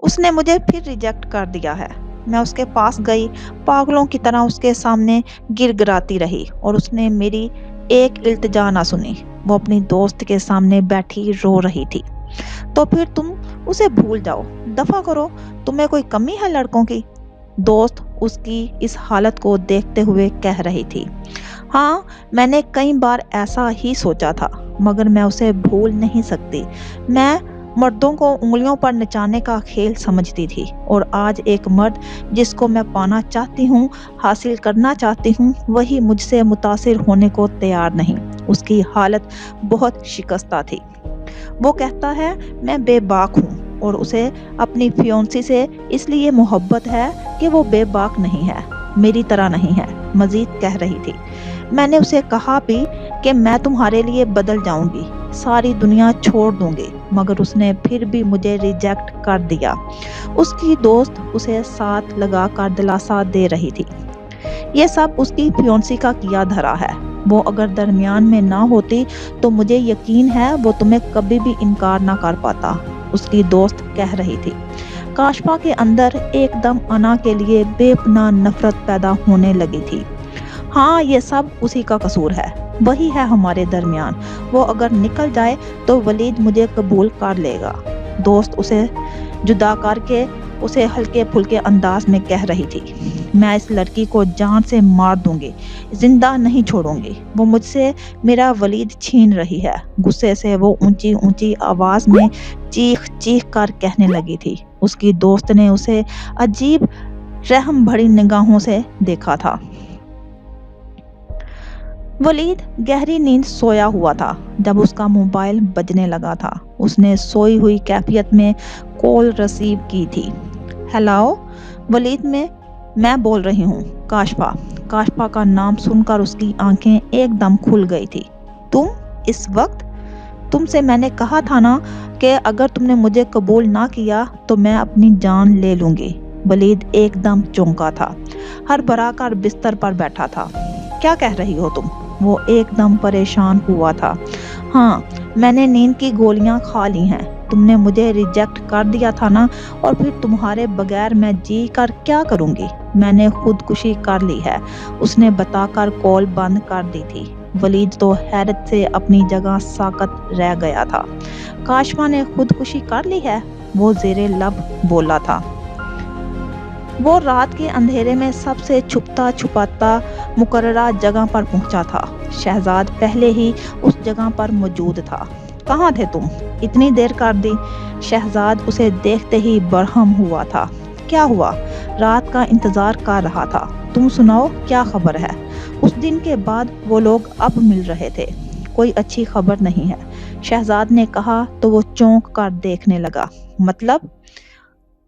اس نے مجھے پھر ریجیکٹ کر دیا ہے۔ میں اس کے پاس گئی، پاگلوں کی طرح اس کے سامنے گر گراتی رہی اور اس نے میری ایک التجا نہ سنی۔ وہ اپنی دوست کے سامنے بیٹھی رو رہی تھی۔ تو پھر تم اسے بھول جاؤ، دفع کرو، تمہیں کوئی کمی ہے لڑکوں کی؟ دوست اس کی اس حالت کو دیکھتے ہوئے کہہ رہی تھی۔ ہاں، میں نے کئی بار ایسا ہی سوچا تھا، مگر میں اسے بھول نہیں سکتی۔ میں مردوں کو انگلیوں پر نچانے کا کھیل سمجھتی تھی، اور آج ایک مرد جس کو میں پانا چاہتی ہوں، حاصل کرنا چاہتی ہوں، وہی مجھ سے متاثر ہونے کو تیار نہیں۔ اس کی حالت بہت شکستہ تھی۔ وہ کہتا ہے میں بے باک ہوں، اور اسے اپنی فیونسی سے اس لیے محبت ہے کہ وہ بے باک نہیں ہے، میری طرح نہیں ہے، مزید کہہ رہی تھی۔ میں نے اسے کہا بھی کہ میں تمہارے لیے بدل جاؤں گی، ساری دنیا چھوڑ دوں گی، مگر اس نے پھر بھی مجھے ریجیکٹ کر دیا۔ اس کی دوست اسے ساتھ لگا کر دلاسا دے رہی تھی۔ یہ سب اس کی فیونسی کا کیا دھرا ہے۔ وہ اگر درمیان میں نہ ہوتی تو مجھے یقین ہے وہ تمہیں کبھی بھی انکار نہ کر پاتا، اس کی دوست کہہ رہی تھی۔ کاشفا کے اندر ایک دم انا کے لیے بے پناہ نفرت پیدا ہونے لگی تھی۔ ہاں، یہ سب اسی کا قصور ہے، وہی ہے ہمارے درمیان۔ وہ اگر نکل جائے تو ولید مجھے قبول کر لے گا۔ دوست اسے جدا کر کے اسے ہلکے پھلکے انداز میں کہہ رہی تھی۔ میں اس لڑکی کو جان سے مار دوں گی، زندہ نہیں چھوڑوں گی۔ وہ مجھ سے میرا ولید چھین رہی ہے۔ غصے سے وہ اونچی اونچی آواز میں چیخ چیخ کر کہنے لگی تھی۔ اس کی دوست نے اسے عجیب رحم بھری نگاہوں سے دیکھا تھا۔ ولید گہری نیند سویا ہوا تھا جب اس کا موبائل بجنے لگا تھا۔ اس نے سوئی ہوئی کیفیت میں کال ریسیو کی تھی۔ ہیلو ولید، میں بول رہی ہوں، کاشفا۔ کاشفا کا نام سن کر اس کی آنکھیں ایک دم کھل گئی تھی۔ تم اس وقت؟ تم سے میں نے کہا تھا نا کہ اگر تم نے مجھے قبول نہ کیا تو میں اپنی جان لے لوں گی۔ ولید ایک دم چونکا تھا، ہڑبڑا کر بستر پر بیٹھا تھا۔ کیا کہہ رہی ہو تم؟ وہ ایک دم پریشان ہوا تھا۔ ہاں، میں نے نیند کی گولیاں کھا لی ہیں۔ تم نے مجھے ریجیکٹ کر دیا تھا نا، اور پھر تمہارے بغیر میں جی کر کیا کروں گی؟ میں نے خودکشی کر لی ہے، اس نے بتا کر کال بند کر دی تھی۔ ولید تو حیرت سے اپنی جگہ ساکت رہ گیا تھا۔ کاشفا نے خودکشی کر لی ہے؟ وہ زیر لب بولا تھا۔ وہ رات کے اندھیرے میں سب سے چھپتا چھپاتا مقررہ جگہ پر پہنچا تھا۔ شہزاد پہلے ہی اس جگہ پر موجود تھا۔ کہاں تھے تم؟ اتنی دیر کر دی؟ شہزاد اسے دیکھتے ہی برہم ہوا تھا۔ کیا ہوا؟ رات کا انتظار کر رہا تھا۔ تم سناؤ، کیا خبر ہے؟ اس دن کے بعد وہ لوگ اب مل رہے تھے۔ کوئی اچھی خبر نہیں ہے، شہزاد نے کہا تو وہ چونک کر دیکھنے لگا۔ مطلب؟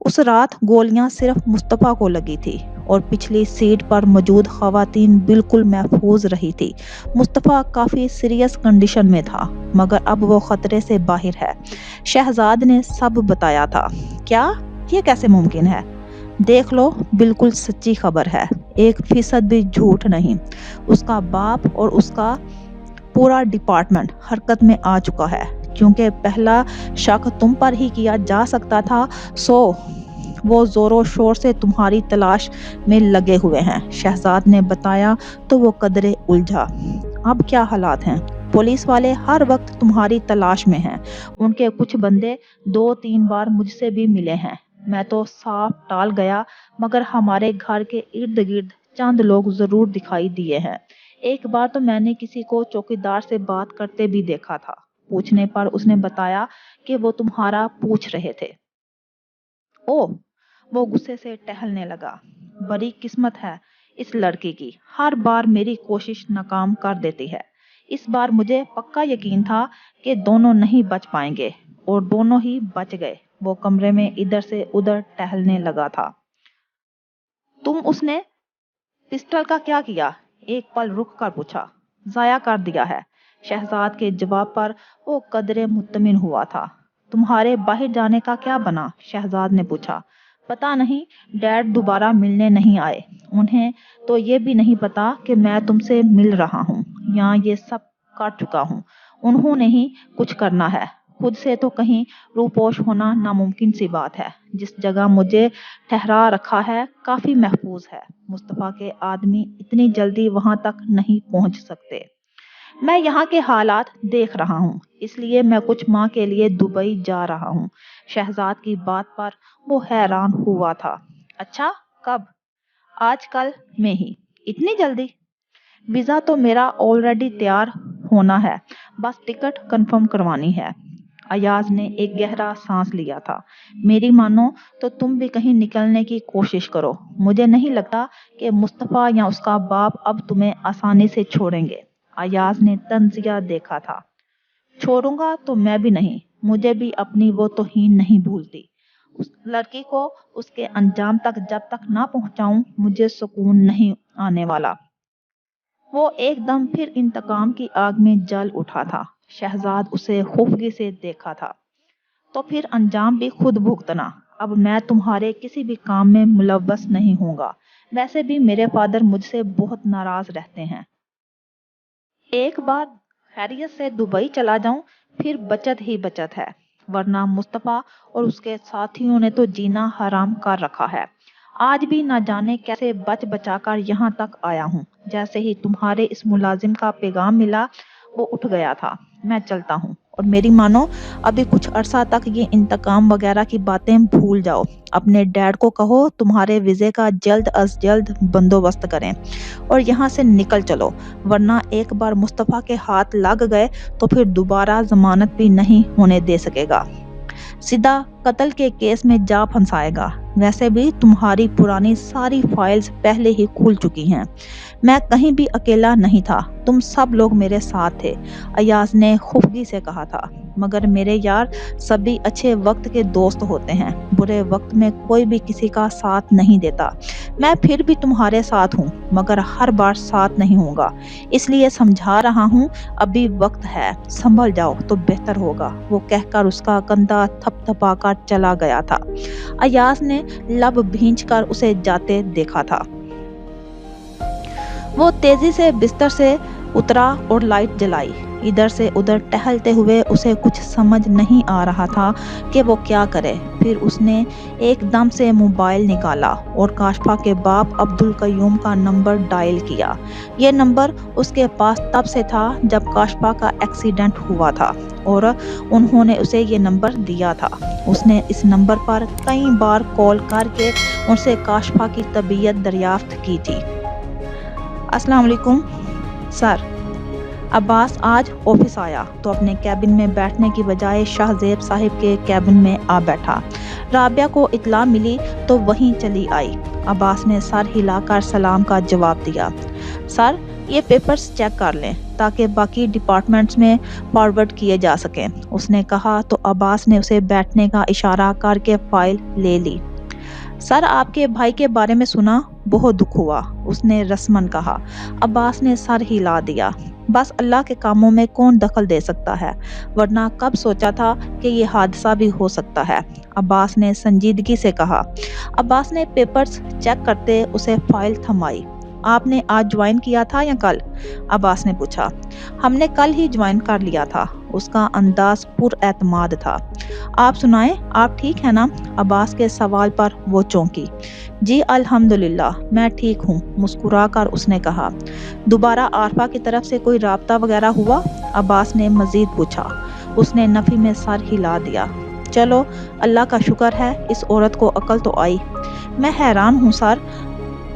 اس رات گولیاں صرف مصطفیٰ کو لگی تھی، اور پچھلی سیٹ پر موجود خواتین بالکل محفوظ رہی تھی۔ مصطفیٰ کافی سیریس کنڈیشن میں تھا، مگر اب وہ خطرے سے باہر ہے۔ شہزاد نے سب بتایا تھا۔ کیا؟ یہ کیسے ممکن ہے؟ دیکھ لو، بالکل سچی خبر ہے، 1% بھی جھوٹ نہیں۔ اس کا باپ اور اس کا پورا ڈپارٹمنٹ حرکت میں آ چکا ہے، کیونکہ پہلا شک تم پر ہی کیا جا سکتا تھا، سو وہ زور و شور سے تمہاری تلاش میں لگے ہوئے ہیں، شہزاد نے بتایا تو وہ قدرے الجھا۔ اب کیا حالات ہیں؟ پولیس والے ہر وقت تمہاری تلاش میں ہیں۔ ان کے کچھ بندے 2-3 بار مجھ سے بھی ملے ہیں۔ میں تو صاف ٹال گیا، مگر ہمارے گھر کے ارد گرد چند لوگ ضرور دکھائی دیے ہیں۔ ایک بار تو میں نے کسی کو چوکیدار سے بات کرتے بھی دیکھا تھا۔ پوچھنے پر اس نے بتایا کہ وہ تمہارا پوچھ رہے تھے۔ اوہ! وہ غصے سے ٹہلنے لگا۔ بڑی قسمت ہے اس لڑکی کی، ہر بار میری کوشش ناکام کر دیتی ہے۔ اس بار مجھے پکا یقین تھا کہ دونوں نہیں بچ پائیں گے، اور دونوں ہی بچ گئے۔ وہ کمرے میں ادھر سے ادھر ٹہلنے لگا تھا۔ تم اس نے پسٹل کا کیا کیا؟ ایک پل رک کر پوچھا۔ ضائع کر دیا ہے، شہزاد کے جواب پر وہ قدرے مطمئن ہوا تھا۔ تمہارے باہر جانے کا کیا بنا؟ شہزاد نے پوچھا۔ پتہ نہیں، ڈیڈ دوبارہ ملنے نہیں آئے۔ انہیں تو یہ بھی نہیں پتا کہ میں تم سے مل رہا ہوں یا یہ سب کر چکا ہوں۔ انہوں نے ہی کچھ کرنا ہے، खुद से तो कहीं रूपोश होना नामुमकिन सी बात है। जिस जगह मुझे ठहरा रखा है काफी महफूज है। मुस्तफा के आदमी इतनी जल्दी वहां तक नहीं पहुंच सकते। मैं यहाँ के हालात देख रहा हूँ, इसलिए मैं कुछ माह के लिए दुबई जा रहा हूँ। शहजाद की बात पर वो हैरान हुआ था। अच्छा, कब? आजकल में ही? इतनी जल्दी? वीजा तो मेरा ऑलरेडी तैयार होना है, बस टिकट कंफर्म करवानी है। अयाज ने एक गहरा सांस लिया था। मेरी मानो तो तुम भी कहीं निकलने की कोशिश करो। मुझे नहीं लगता कि मुस्तफा या उसका बाप अब तुम्हें आसानी से छोड़ेंगे। अयाज ने तंजिया देखा था। छोड़ूंगा तो मैं भी नहीं। मुझे भी अपनी वो तौहीन नहीं भूलती। उस लड़की को उसके अंजाम तक जब तक ना पहुंचाऊं मुझे सुकून नहीं आने वाला। वो एकदम फिर इंतकाम की आग में जल उठा था। शहजाद उसे खुफगी से देखा था। तो फिर अंजाम भी खुद भुगतना। अब मैं तुम्हारे किसी भी काम में मुलव्वस नहीं होऊंगा। वैसे भी मेरे फादर मुझसे बहुत नाराज रहते हैं। एक बार खैरियत से दुबई चला जाऊं फिर बचत ही बचत है, वरना मुस्तफा और उसके साथियों ने तो जीना हराम कर रखा है। आज भी ना जाने कैसे बच बचाकर यहाँ तक आया हूँ। जैसे ही तुम्हारे इस मुलाजिम का पैगाम मिला वो उठ गया था। मैं चलता हूँ। और मेरी मानो अभी कुछ अरसा तक ये इंतकाम वगैरह की बातें भूल जाओ। अपने डैड को कहो तुम्हारे वीजे का जल्द अज जल्द बंदोबस्त करें और यहाँ से निकल चलो, वरना एक बार मुस्तफा के हाथ लग गए तो फिर दोबारा जमानत भी नहीं होने दे सकेगा। सीधा कत्ल के केस में जा फंसाएगा। वैसे भी तुम्हारी पुरानी सारी फाइल्स पहले ही खुल चुकी हैं। मैं कहीं भी अकेला नहीं था, तुम सब लोग मेरे साथ थे। अयाज ने खुफगी से कहा था। मगर मेरे यार, सभी अच्छे वक्त के दोस्त होते हैं, बुरे वक्त में कोई भी किसी का साथ नहीं देता। मैं फिर भी तुम्हारे साथ हूँ, मगर हर बार साथ नहीं होगा, इसलिए समझा रहा हूँ। अभी वक्त है, संभल जाओ तो बेहतर होगा। वो कहकर उसका कंधा थपथपाकर चला गया था। अयाज ने लब भींचकर उसे जाते देखा था। वो तेजी से बिस्तर से उतरा और लाइट जलाई। इधर से उधर टहलते हुए उसे कुछ समझ नहीं आ रहा था कि वो क्या करे। फिर उसने एकदम से मोबाइल निकाला और काशफा के बाप अब्दुल कयूम का नंबर डायल किया। ये नंबर उसके पास तब से था जब काशफा का एक्सीडेंट हुआ था और उन्होंने उसे ये नंबर दिया था। उसने इस नंबर पर कई बार कॉल करके उनसे काशफा की तबीयत दरियाफ्त की थी। अस्सलाम वालेकुम सर। अब्बास आज ऑफिस आया तो अपने कैबिन में बैठने की बजाय शाहजेब साहिब के कैबिन में आ बैठा। राबिया को इत्तला मिली तो वहीं चली आई। अब्बास ने सर हिलाकर सलाम का जवाब दिया। सर, ये पेपर्स चेक कर लें ताकि बाकी डिपार्टमेंट्स में फॉरवर्ड किए जा सकें, उसने कहा तो अब्बास ने उसे बैठने का इशारा करके फाइल ले ली। सर, आपके भाई के बारे में सुना, बहुत दुख हुआ, उसने रस्मन कहा। अब्बास ने सर हिला दिया। बस अल्लाह के कामों में कौन दखल दे सकता है, वरना कब सोचा था कि ये हादसा भी हो सकता है, अब्बास ने संजीदगी से कहा। अब्बास ने पेपर्स चेक करते उसे फाइल थमाई। आपने आज ज्वाइन किया था या कल? अब्बास ने पूछा। हमने कल ही ज्वाइन कर लिया था, उसका अंदाज पुरएतमाद था। आप सुनाएं, आप ठीक है ना? अब्बास के सवाल पर वो चौंकी। जी अल्हम्दुलिल्लाह, मैं ठीक हूँ, मुस्कुराकर उसने कहा। दोबारा आरफा की तरफ से कोई राब्ता वगैरह हुआ? अब्बास ने मजीद पूछा। उसने नफी में सर हिला दिया। चलो, अल्लाह का शुक्र है इस औरत को अकल तो आई। मैं हैरान हूँ सर,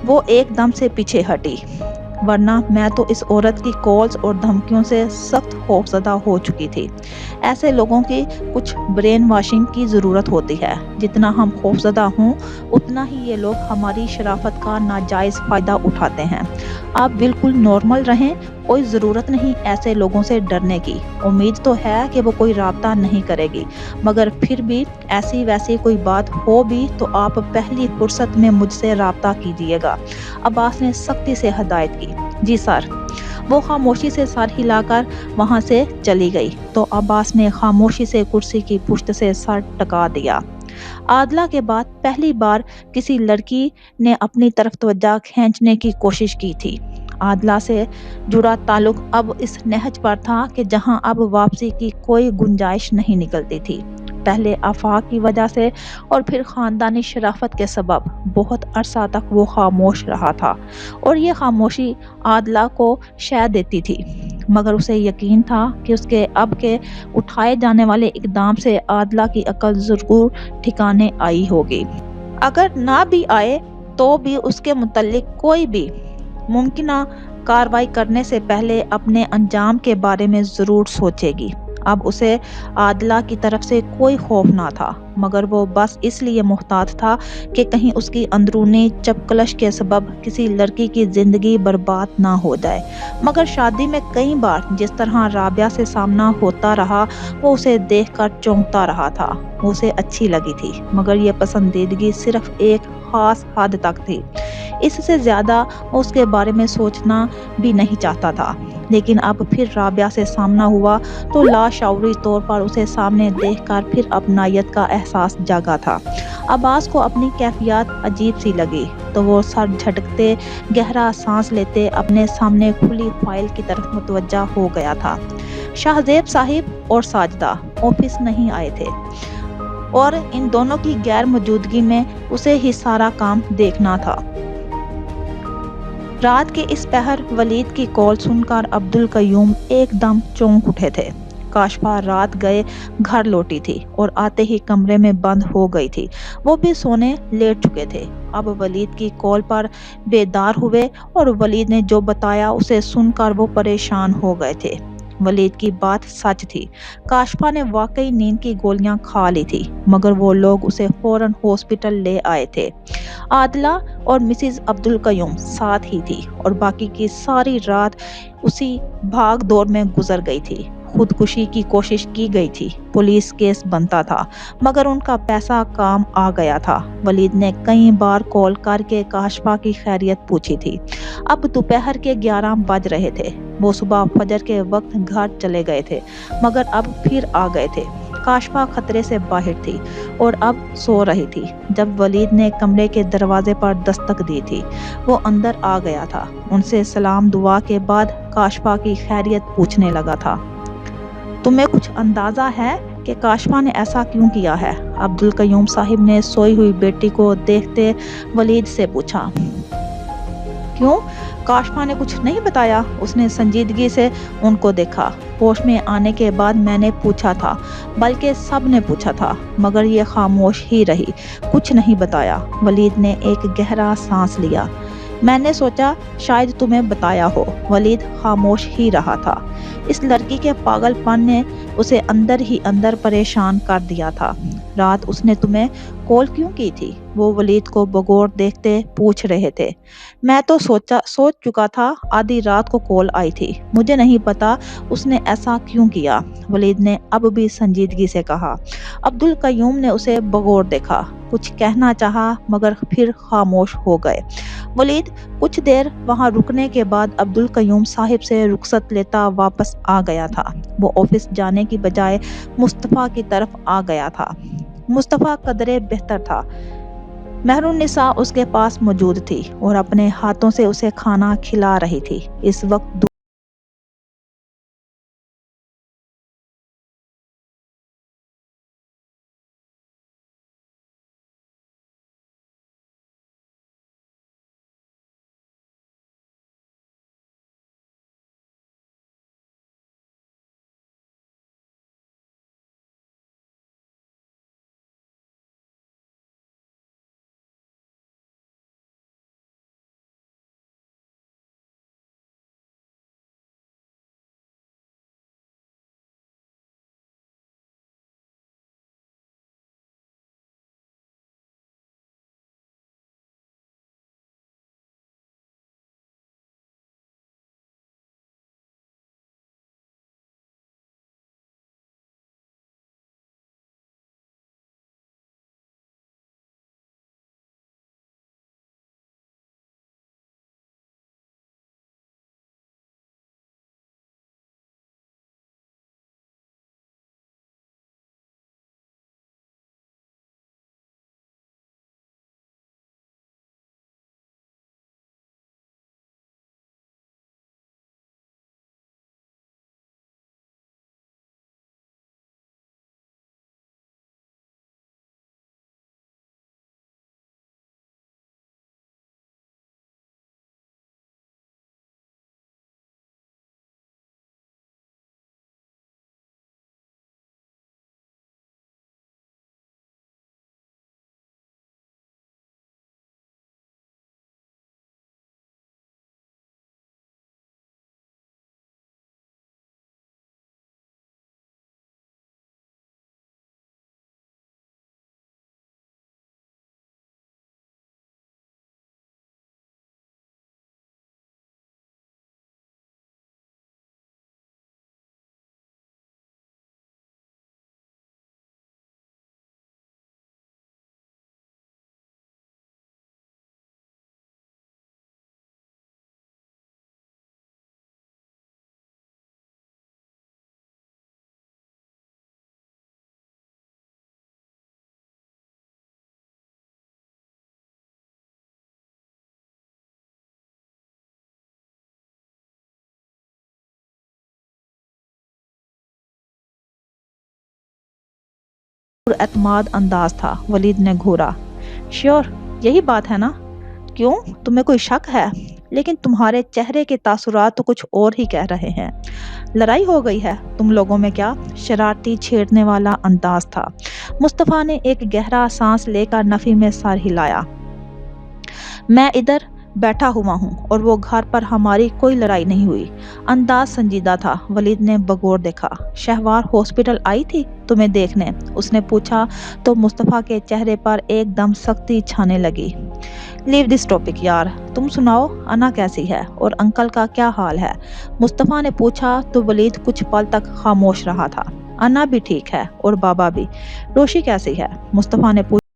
वो एकदम से पीछे हटी, वरना मैं तो इस औरत की कॉल्स और धमकियों से सख्त खौफजदा हो चुकी थी। ऐसे लोगों की कुछ ब्रेन वॉशिंग की ज़रूरत होती है। जितना हम खौफजदा हों उतना ही ये लोग हमारी शराफत का नाजायज़ फ़ायदा उठाते हैं। आप बिल्कुल नॉर्मल रहें, कोई ज़रूरत नहीं ऐसे लोगों से डरने की। उम्मीद तो है कि वो कोई राब्ता नहीं करेगी, मगर फिर भी ऐसी वैसी कोई बात हो भी तो आप पहली फुर्सत में मुझसे राब्ता कीजिएगा, अब्बास ने सख्ती से हदायत की। जी सर। वो खामोशी से सर हिलाकर वहां से चली गई तो अब्बास ने खामोशी से कुर्सी की पुश्त से सर टका दिया। आदला के बाद पहली बार किसी लड़की ने अपनी तरफ तवज्जो खींचने की कोशिश की थी। عادلہ سے جڑا تعلق اب اس نہج پر تھا کہ جہاں اب واپسی کی کوئی گنجائش نہیں نکلتی تھی۔ پہلے آفاق کی وجہ سے اور پھر خاندانی شرافت کے سبب بہت عرصہ تک وہ خاموش رہا تھا، اور یہ خاموشی عادلہ کو شے دیتی تھی، مگر اسے یقین تھا کہ اس کے اب کے اٹھائے جانے والے اقدام سے عادلہ کی عقل ضرور ٹھکانے آئی ہوگی۔ اگر نہ بھی آئے تو بھی اس کے متعلق کوئی بھی ممکنہ کارروائی کرنے سے پہلے اپنے انجام کے بارے میں ضرور سوچے گی۔ اب اسے عادلہ کی طرف سے کوئی خوف نہ تھا، مگر وہ بس اس لیے محتاط تھا کہ کہیں اس کی اندرونی چپقلش کے سبب کسی لڑکی کی زندگی برباد نہ ہو جائے۔ مگر شادی میں کئی بار جس طرح رابعہ سے سامنا ہوتا رہا، وہ اسے دیکھ کر چونکتا رہا تھا۔ وہ اسے اچھی لگی تھی، مگر یہ پسندیدگی صرف ایک خاص حد تک تھی۔ اس سے زیادہ وہ اس کے بارے میں سوچنا بھی نہیں چاہتا تھا۔ لیکن اب پھر رابعہ سے سامنا ہوا تو لاشعوری طور پر اسے سامنے دیکھ کر پھر اپنائیت کا احساس جاگا تھا۔ عباس کو اپنی کیفیت عجیب سی لگی تو وہ سر جھٹکتے گہرا سانس لیتے اپنے سامنے کھلی فائل کی طرف متوجہ ہو گیا تھا۔ شاہزیب صاحب اور ساجدہ آفس نہیں آئے تھے، اور ان دونوں کی غیر موجودگی میں اسے ہی سارا کام دیکھنا تھا۔ رات کے اس پہر ولید کی کال سن کر عبدالقیوم ایک دم چونک اٹھے تھے۔ کاشفا رات گئے گھر لوٹی تھی اور آتے ہی کمرے میں بند ہو گئی تھی۔ وہ بھی سونے لیٹ چکے تھے۔ اب ولید کی کال پر بیدار ہوئے اور ولید نے جو بتایا اسے سن کر وہ پریشان ہو گئے تھے۔ ولید کی بات سچ تھی، کاشفا نے واقعی نیند کی گولیاں کھا لی تھی، مگر وہ لوگ اسے فوراً ہاسپٹل لے آئے تھے۔ عادلہ اور مسز عبدالقیوم ساتھ ہی تھی اور باقی کی ساری رات اسی بھاگ دوڑ میں گزر گئی تھی۔ خودکشی کی کوشش کی گئی تھی، پولیس کیس بنتا تھا، مگر ان کا پیسہ کام آ گیا تھا۔ ولید نے کئی بار کال کر کے کاشفا کی خیریت پوچھی تھی۔ اب دوپہر کے 11 بج رہے تھے۔ وہ صبح فجر کے وقت گھر چلے گئے تھے، مگر اب پھر آ گئے تھے۔ کاشفا خطرے سے باہر تھی اور اب سو رہی تھی جب ولید نے کمرے کے دروازے پر دستک دی تھی۔ وہ اندر آ گیا تھا، ان سے سلام دعا کے بعد کاشفا کی خیریت پوچھنے لگا تھا۔ تمہیں کچھ اندازہ ہے کہ کاشفا نے ایسا کیوں کیا ہے؟ عبدالقیوم صاحب نے سوئی ہوئی بیٹی کو دیکھتے ولید سے پوچھا۔ کیوں؟ کاشفا نے کچھ نہیں بتایا؟ اس نے سنجیدگی سے ان کو دیکھا۔ ہوش میں آنے کے بعد میں نے پوچھا تھا، بلکہ سب نے پوچھا تھا، مگر یہ خاموش ہی رہی، کچھ نہیں بتایا۔ ولید نے ایک گہرا سانس لیا۔ میں نے سوچا شاید تمہیں بتایا ہو۔ ولید خاموش ہی رہا تھا۔ اس لڑکی کے پاگل پن نے اسے اندر ہی اندر پریشان کر دیا تھا۔ رات اس نے تمہیں کال کیوں کی تھی؟ وہ ولید کو بغور دیکھتے پوچھ رہے تھے۔ میں تو سوچ چکا تھا، آدھی رات کو کال آئی تھی، مجھے نہیں پتا اس نے ایسا کیوں کیا، ولید نے اب بھی سنجیدگی سے کہا۔ عبدالقیوم نے اسے بغور دیکھا، کچھ کہنا چاہا مگر پھر خاموش ہو گئے۔ ولید کچھ دیر وہاں رکنے کے بعد عبدالقیوم صاحب سے رخصت لیتا واپس آ گیا تھا۔ وہ آفس جانے کی بجائے مصطفیٰ کی طرف آ گیا تھا۔ مصطفیٰ قدرے بہتر تھا۔ مہرالنساء اس کے پاس موجود تھی اور اپنے ہاتھوں سے اسے کھانا کھلا رہی تھی۔ اس وقت اعتماد انداز تھا۔ ولید نے گھورا۔ شیور، یہی بات ہے نا؟ کیوں، تمہیں کوئی شک ہے؟ لیکن تمہارے چہرے کے تاثرات تو کچھ اور ہی کہہ رہے ہیں۔ لڑائی ہو گئی ہے تم لوگوں میں کیا؟ شرارتی چھیڑنے والا انداز تھا۔ مصطفیٰ نے ایک گہرا سانس لے کر نفی میں سر ہلایا۔ میں ادھر بیٹھا ہوا ہوں اور وہ گھر پر ہماری کوئی لڑائی نہیں ہوئی۔ انداز سنجیدہ تھا۔ ولید نے بغور دیکھا۔ شہوار ہاسپٹل آئی تھی تمہیں دیکھنے؟ اس نے پوچھا تو مصطفیٰ کے چہرے پر ایک دم سختی چھانے لگی۔ لیو دس ٹاپک یار، تم سناؤ انا کیسی ہے اور انکل کا کیا حال ہے؟ مصطفیٰ نے پوچھا تو ولید کچھ پل تک خاموش رہا تھا۔ انا بھی ٹھیک ہے اور بابا بھی۔ روشی کیسی ہے؟ مصطفیٰ نے پوچھا۔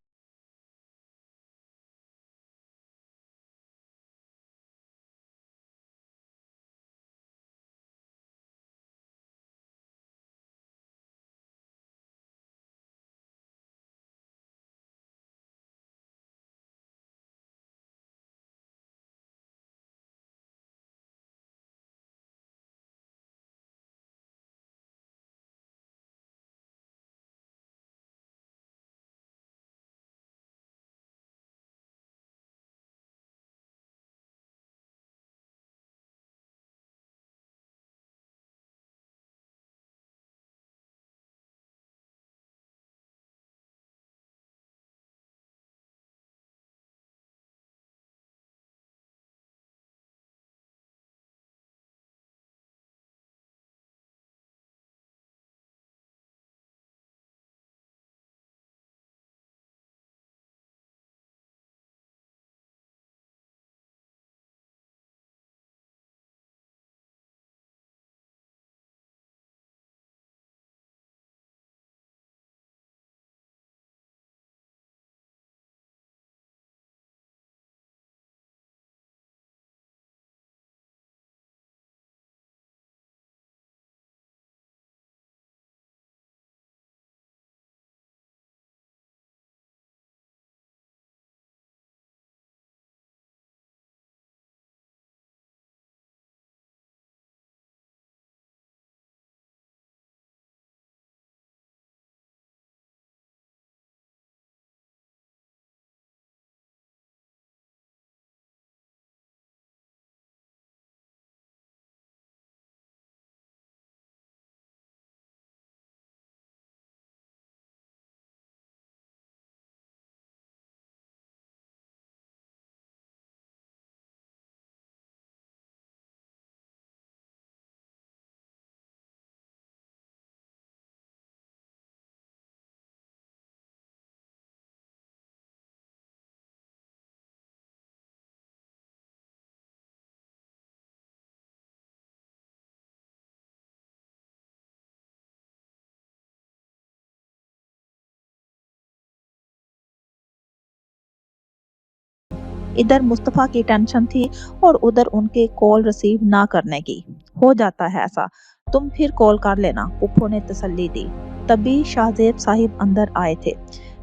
ادھر مصطفیٰ کی ٹینشن تھی اور ادھر ان کے کال ریسیو نہ کرنے کی۔ ہو جاتا ہے ایسا، تم پھر کال کر لینا، پپھو نے تسلی دی۔ تبھی شاہزیب صاحب اندر آئے تھے۔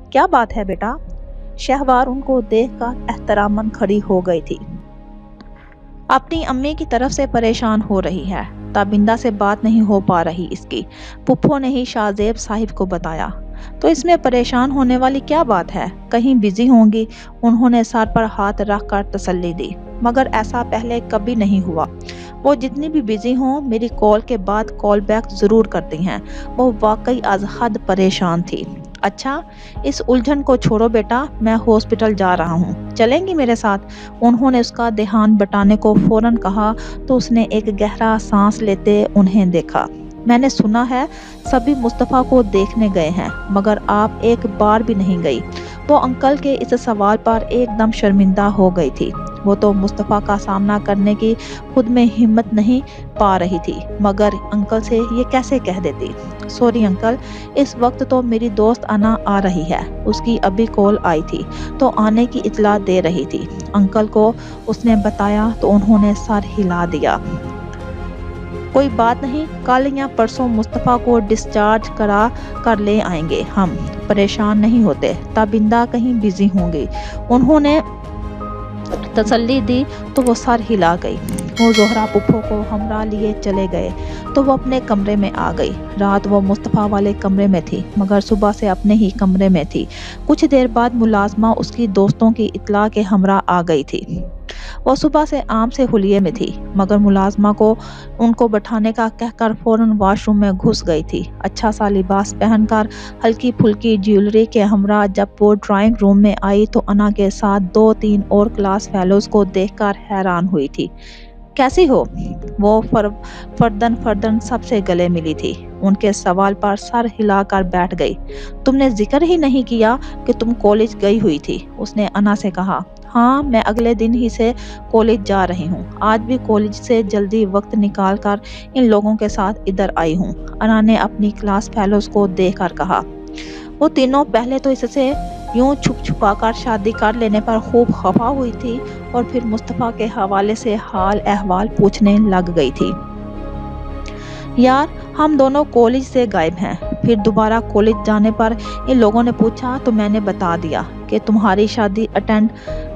کیا بات ہے بیٹا؟ شہوار ان کو دیکھ کر احتراماً کھڑی ہو گئی تھی۔ اپنی امی کی طرف سے پریشان ہو رہی ہے، تابندہ سے بات نہیں ہو پا رہی اس کی۔ پپھو نے ہی شاہزیب صاحب کو بتایا۔ تو اس میں پریشان ہونے والی کیا بات ہے؟ کہیں بزی ہوں گی، انہوں نے سر پر ہاتھ رکھ کر تسلی دی۔ مگر ایسا پہلے کبھی نہیں ہوا۔ وہ جتنی بھی بزی ہوں میری کال کے بعد کال بیک ضرور کرتی ہیں۔ وہ واقعی از حد پریشان تھی۔ اچھا، اس الجھن کو چھوڑو بیٹا، میں ہاسپٹل جا رہا ہوں، چلیں گی میرے ساتھ؟ انہوں نے اس کا دھیان بٹانے کو فوراً کہا تو اس نے ایک گہرا سانس لیتے انہیں دیکھا۔ میں نے سنا ہے سبھی مصطفیٰ کو دیکھنے گئے ہیں مگر آپ ایک بار بھی نہیں گئی۔ وہ انکل کے اس سوال پر ایک دم شرمندہ ہو گئی تھی۔ وہ تو مصطفیٰ کا سامنا کرنے کی خود میں ہمت نہیں پا رہی تھی مگر انکل سے یہ کیسے کہہ دیتی؟ سوری انکل، اس وقت تو میری دوست انا آ رہی ہے، اس کی ابھی کال آئی تھی تو آنے کی اطلاع دے رہی تھی۔ انکل کو اس نے بتایا تو انہوں نے سر ہلا دیا۔ کوئی بات نہیں، کل یا پرسوں مصطفیٰ کو ڈسچارج کرا کر لے آئیں گے ہم، پریشان نہیں ہوتے، تابندہ کہیں بزی ہوں گی۔ انہوں نے تسلی دی تو وہ سر ہلا گئی۔ वो ज़ोहरा पुप्पो को हमरा लिए चले गए तो वो अपने कमरे में आ गई। रात वो मुस्तफ़ा वाले कमरे में थी मगर सुबह से अपने ही कमरे में थी। कुछ देर बाद मुलाजमा उसकी दोस्तों की इत्तला के हमरा आ गई थी। वो सुबह से आम से हुलिये में थी मगर मुलाजमा को उनको बैठाने का कहकर फौरन वॉशरूम में घुस गई थी। अच्छा सा लिबास पहनकर हल्की फुल्की ज्वेलरी के हमरा जब वो ड्राइंग रूम में आई तो अना के साथ 2-3 और क्लास फेलोज को देखकर हैरान हुई थी। कैसी हो? वो फर्दन फर्दन सबसे गले मिली थी। उनके सवाल पर सर हिलाकर बैठ गई। तुमने जिक्र ही नहीं किया कि तुम कॉलेज गई हुई थी, उसने अना से कहा। हाँ, मैं अगले दिन ही से कॉलेज जा रही हूँ। आज भी कॉलेज से जल्दी वक्त निकाल कर इन लोगों के साथ इधर आई हूँ, अना ने अपनी क्लास फेलोज को देखकर कहा। वो तीनों पहले तो इससे यूं छुप छुपा कर शादी कर लेने पर खूब खफा हुई थी और फिर मुस्तफ़ा के हवाले से हाल अहवाल पूछने लग गई थी। यार, हम दोनों कॉलेज से गायब हैं। फिर दोबारा कॉलेज जाने पर इन लोगों ने पूछा तो मैंने बता दिया कि तुम्हारी शादी अटेंड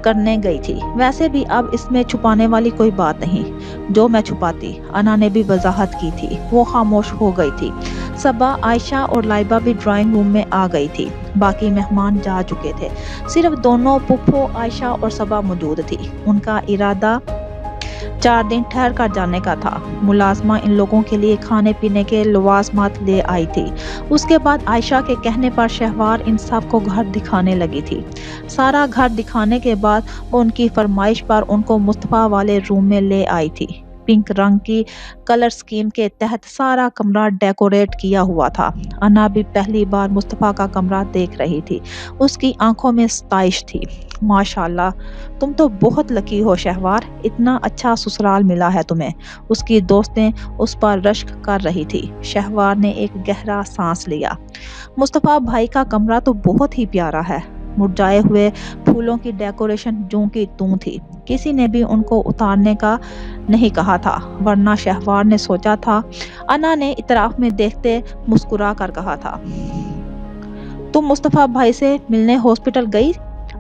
करने गई थी। वैसे भी अब इसमें छुपाने वाली कोई बात नहीं, जो मैं छुपाती, अना ने भी वजाहत की थी। वो खामोश हो गई थी। सबा, आयशा और लाइबा भी ड्राइंग रूम में आ गई थी। बाकी मेहमान जा चुके थे। सिर्फ दोनों पुप्पो, आयशा और सबा मौजूद थी। उनका इरादा 4 दिन ठहर कर जाने का था। मुलाजमा इन लोगों के लिए खाने पीने के लवाजमात ले आई थी। उसके बाद आयशा के कहने पर शहवार इन सब को घर दिखाने लगी थी। सारा घर दिखाने के बाद वो उनकी फरमाइश पर उनको मुस्तफ़ा वाले रूम में ले आई थी। पिंक रंग की कलर स्कीम के तहत सारा कमरा डेकोरेट किया हुआ था। अना भी पहली बार मुस्तफ़ा का कमरा देख रही थी। उसकी आंखों में सताइश थी। माशाल्लाह, तुम तो बहुत लकी हो शहवार, इतना अच्छा ससुराल मिला है तुम्हें। उसकी दोस्तें उस पर रश्क कर रही थी। शहवार ने एक गहरा सांस लिया। मुस्तफ़ा भाई का कमरा तो बहुत ही प्यारा है। मुरझाए हुए फूलों की डेकोरेशन जूं की तूं थी। किसी ने भी उनको उतारने का नहीं कहा था, वरना शहवार ने सोचा था। अना ने इतराफ में देखते मुस्कुरा कर कहा था, तुम मुस्तफ़ा भाई से मिलने हॉस्पिटल गई?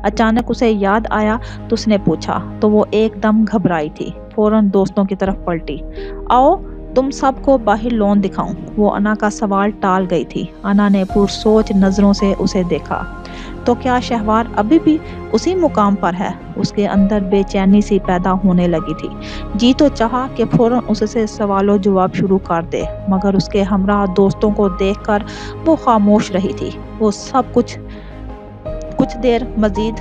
अचानक उसे याद आया तो उसने पूछा तो वो एकदम घबराई थी। फौरन दोस्तों की तरफ पलटी। आओ तुम सबको बाहर लॉन दिखाऊं। वो अना का सवाल टाल गई थी। अना ने पुरसोच नजरों से उसे देखा। तो क्या शहवार अभी भी उसी मुकाम पर है? उसके अंदर बेचैनी सी पैदा होने लगी थी। जी तो चाहा कि फौरन उससे सवालों जवाब शुरू कर दे, मगर उसके हमरा दोस्तों को देखकर वो खामोश रही थी। वो सब कुछ देर मजीद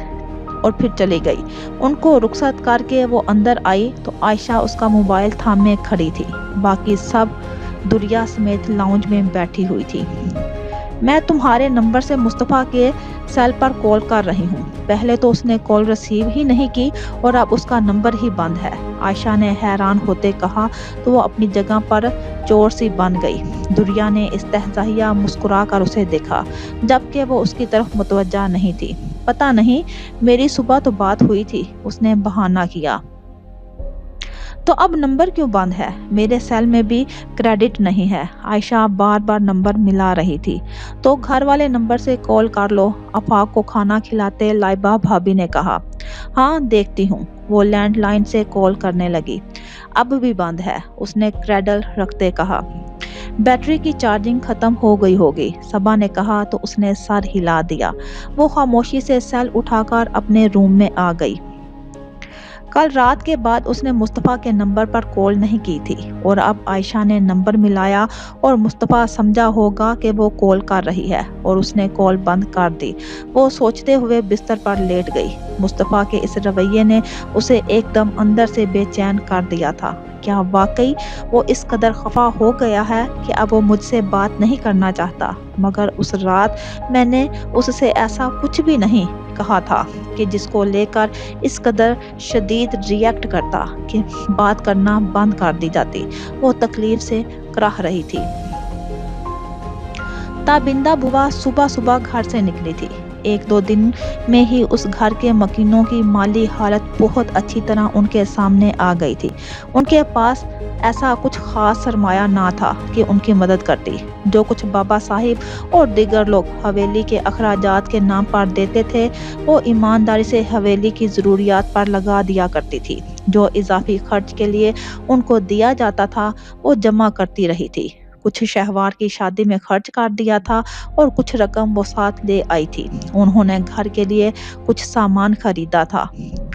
और फिर चली गई। उनको रुखसत करके वो अंदर आई तो आयशा उसका मोबाइल थामे खड़ी थी। बाकी सब दुरिया समेत लाउंज में बैठी हुई थी। मैं तुम्हारे नंबर से मुस्तफ़ा के सेल पर कॉल कर रही हूँ। पहले तो उसने कॉल रिसीव ही नहीं की और अब उसका नंबर ही बंद है, आयशा ने हैरान होते कहा तो वो अपनी जगह पर चोर सी बन गई। दुरिया ने इस्तेहज़ाइया मुस्कुरा कर उसे देखा, जबकि वो उसकी तरफ मुतवज्जा नहीं थी। पता नहीं, मेरी सुबह तो बात हुई थी, उसने बहाना किया। तो अब नंबर क्यों बंद है? मेरे सेल में भी क्रेडिट नहीं है। आयशा बार बार नंबर मिला रही थी। तो घर वाले नंबर से कॉल कर लो, आफाक को खाना खिलाते लाइबा भाभी ने कहा। हाँ, देखती हूँ। वो लैंडलाइन से कॉल करने लगी। अब भी बंद है, उसने क्रेडल रखते कहा। बैटरी की चार्जिंग खत्म हो गई होगी, सबा ने कहा तो उसने सर हिला दिया। वो खामोशी से सेल उठाकर अपने रूम में आ गई। कल रात के बाद उसने मुस्तफ़ा के नंबर पर कॉल नहीं की थी और अब आयशा ने नंबर मिलाया और मुस्तफ़ा समझा होगा कि वो कॉल कर रही है और उसने कॉल बंद कर दी। वो सोचते हुए बिस्तर पर लेट गई। मुस्तफ़ा के इस रवैये ने उसे एकदम अंदर से बेचैन कर दिया था। क्या वाकई वो इस कदर खफा हो गया है कि अब वो मुझसे बात नहीं करना चाहता? मगर उस रात मैंने उससे ऐसा कुछ भी नहीं कहा था कि जिसको लेकर इस कदर शदीद रिएक्ट करता कि बात करना बंद कर दी जाती। वो तकलीफ से कराह रही थी। ताबिंदा बुआ सुबह सुबह घर से निकली थी। एक दो दिन में ही उस घर के मकीनों की माली हालत बहुत अच्छी तरह उनके सामने आ गई थी। उनके पास ऐसा कुछ खास सरमाया ना था कि उनकी मदद करती। जो कुछ बाबा साहिब और दीगर लोग हवेली के अखराजात के नाम पर देते थे, वो ईमानदारी से हवेली की ज़रूरियात पर लगा दिया करती थी। जो इजाफी खर्च के लिए उनको दिया जाता था, वो जमा करती रही थी। कुछ शहवार की शादी में खर्च कर दिया था और कुछ रकम वो साथ ले आई थी। उन्होंने घर के लिए कुछ सामान खरीदा था।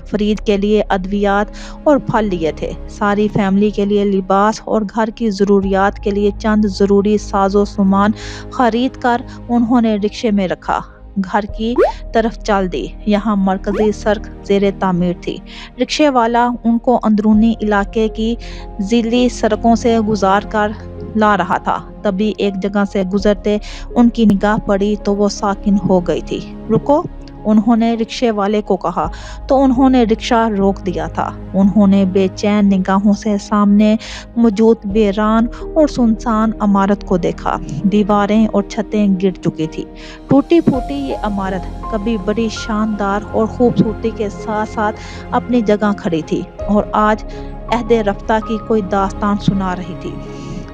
फरीद के लिए अद्वियात और फल लिए थे। सारी फैमिली के लिए लिबास और घर की ज़रूरियात के लिए चंद ज़रूरी साजो सामान खरीद कर उन्होंने रिक्शे में रखा। घर की तरफ चल दी। यहाँ मरकजी सड़क ज़ेरे तामीर थी। रिक्शे वाला उनको अंदरूनी इलाके की ज़िली सड़कों से गुजार कर ला रहा था। तभी एक जगह से गुजरते उनकी निगाह पड़ी तो वो साकिन हो गई थी। रुको, उन्होंने रिक्शे वाले को कहा तो उन्होंने रिक्शा रोक दिया था। उन्होंने बेचैन निगाहों से सामने मौजूद वीरान और सुनसान इमारत को देखा। दीवारें और छतें गिर चुकी थी। टूटी फूटी ये इमारत कभी बड़ी शानदार और खूबसूरती के साथ साथ अपनी जगह खड़ी थी और आज अहदे रफ्ता की कोई दास्तान सुना रही थी।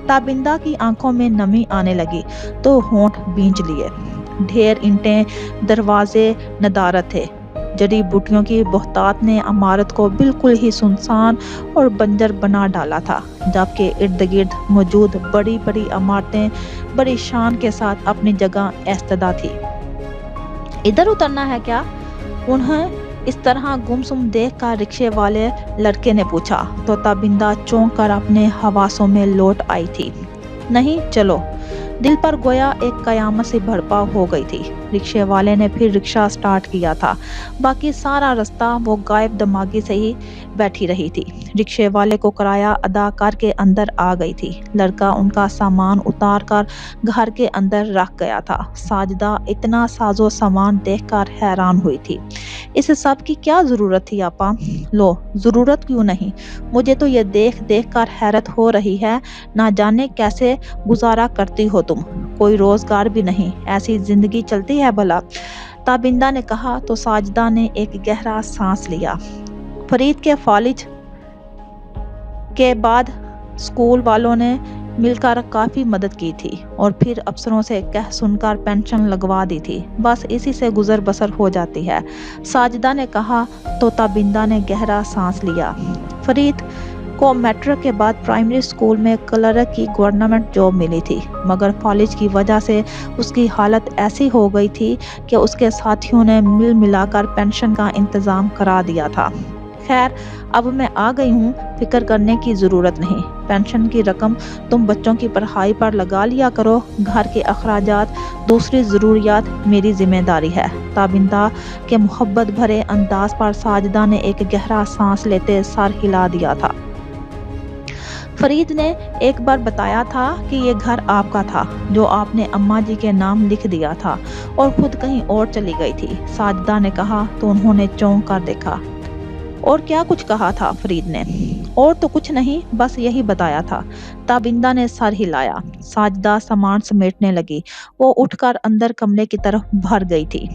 ताबिंदा की आंखों में नमी आने लगी तो होंठ भींच लिए। ढेर ईंटें, दरवाजे नदारत थे। जड़ी बूटियों की बहुतात ने इमारत को बिल्कुल ही सुनसान और बंजर बना डाला था, जबकि इर्द गिर्द मौजूद बड़ी बड़ी इमारतें बड़ी शान के साथ अपनी जगह ऐस्तदा थी। इधर उतरना है क्या? उन्हें इस तरह गुमसुम देख कर रिक्शे वाले लड़के ने पूछा तो ताबिंदा चौंक कर अपने हवासों में लौट आई थी। नहीं, चलो। दिल पर गोया एक कयामत से भरपा हो गई थी। रिक्शे वाले ने फिर रिक्शा स्टार्ट किया था। बाकी सारा रास्ता वो गायब दिमागी से ही बैठी रही थी। रिक्शे वाले को किराया अदा करके अंदर आ गई थी। लड़का उनका सामान उतार कर घर के अंदर रख गया था। साजिदा इतना साजो सामान देखकर हैरान हुई थी। इस सब की क्या ज़रूरत थी आपा? लो, ज़रूरत क्यों नहीं, मुझे तो ये देख देख कर हैरत हो रही है। ना जाने कैसे गुजारा करती हो तुम। कोई रोज़गार भी नहीं, ऐसी ज़िंदगी चलती है भला? ताबिंदा ने कहा तो साजिदा ने एक गहरा सांस लिया। फरीद के फालिज के बाद स्कूल वालों ने मिलकर काफ़ी मदद की थी और फिर अफसरों से कह सुनकर पेंशन लगवा दी थी। बस इसी से गुजर बसर हो जाती है, साजिदा ने कहा तो ताबिंदा ने गहरा सांस लिया। फरीद को मैट्रिक के बाद प्राइमरी स्कूल में क्लर्क की गवर्नमेंट जॉब मिली थी, मगर कॉलेज की वजह से उसकी हालत ऐसी हो गई थी कि उसके साथियों ने मिल मिलाकर पेंशन का इंतज़ाम करा दिया था। खैर, अब मैं आ गई हूँ, फिक्र करने की ज़रूरत नहीं। पेंशन की रकम तुम बच्चों की पढ़ाई पर लगा लिया करो। घर के अखराजात, दूसरी ज़रूरियात मेरी जिम्मेदारी है। ताबिंदा के मोहब्बत भरे अंदाज पर साजिदा ने एक गहरा सांस लेते सर हिला दिया था। फरीद ने एक बार बताया था कि ये घर आपका था, जो आपने अम्मा जी के नाम लिख दिया था और खुद कहीं और चली गई थी, साजिदा ने कहा तो उन्होंने चौंक कर देखा। और क्या कुछ कहा था? फरीद ने। और तो कुछ नहीं, बस यही बताया था। ताबिंदा ने सर हिलाया। साजिदा सामान समेटने लगी। वो उठकर अंदर कमरे की तरफ भर गई थी।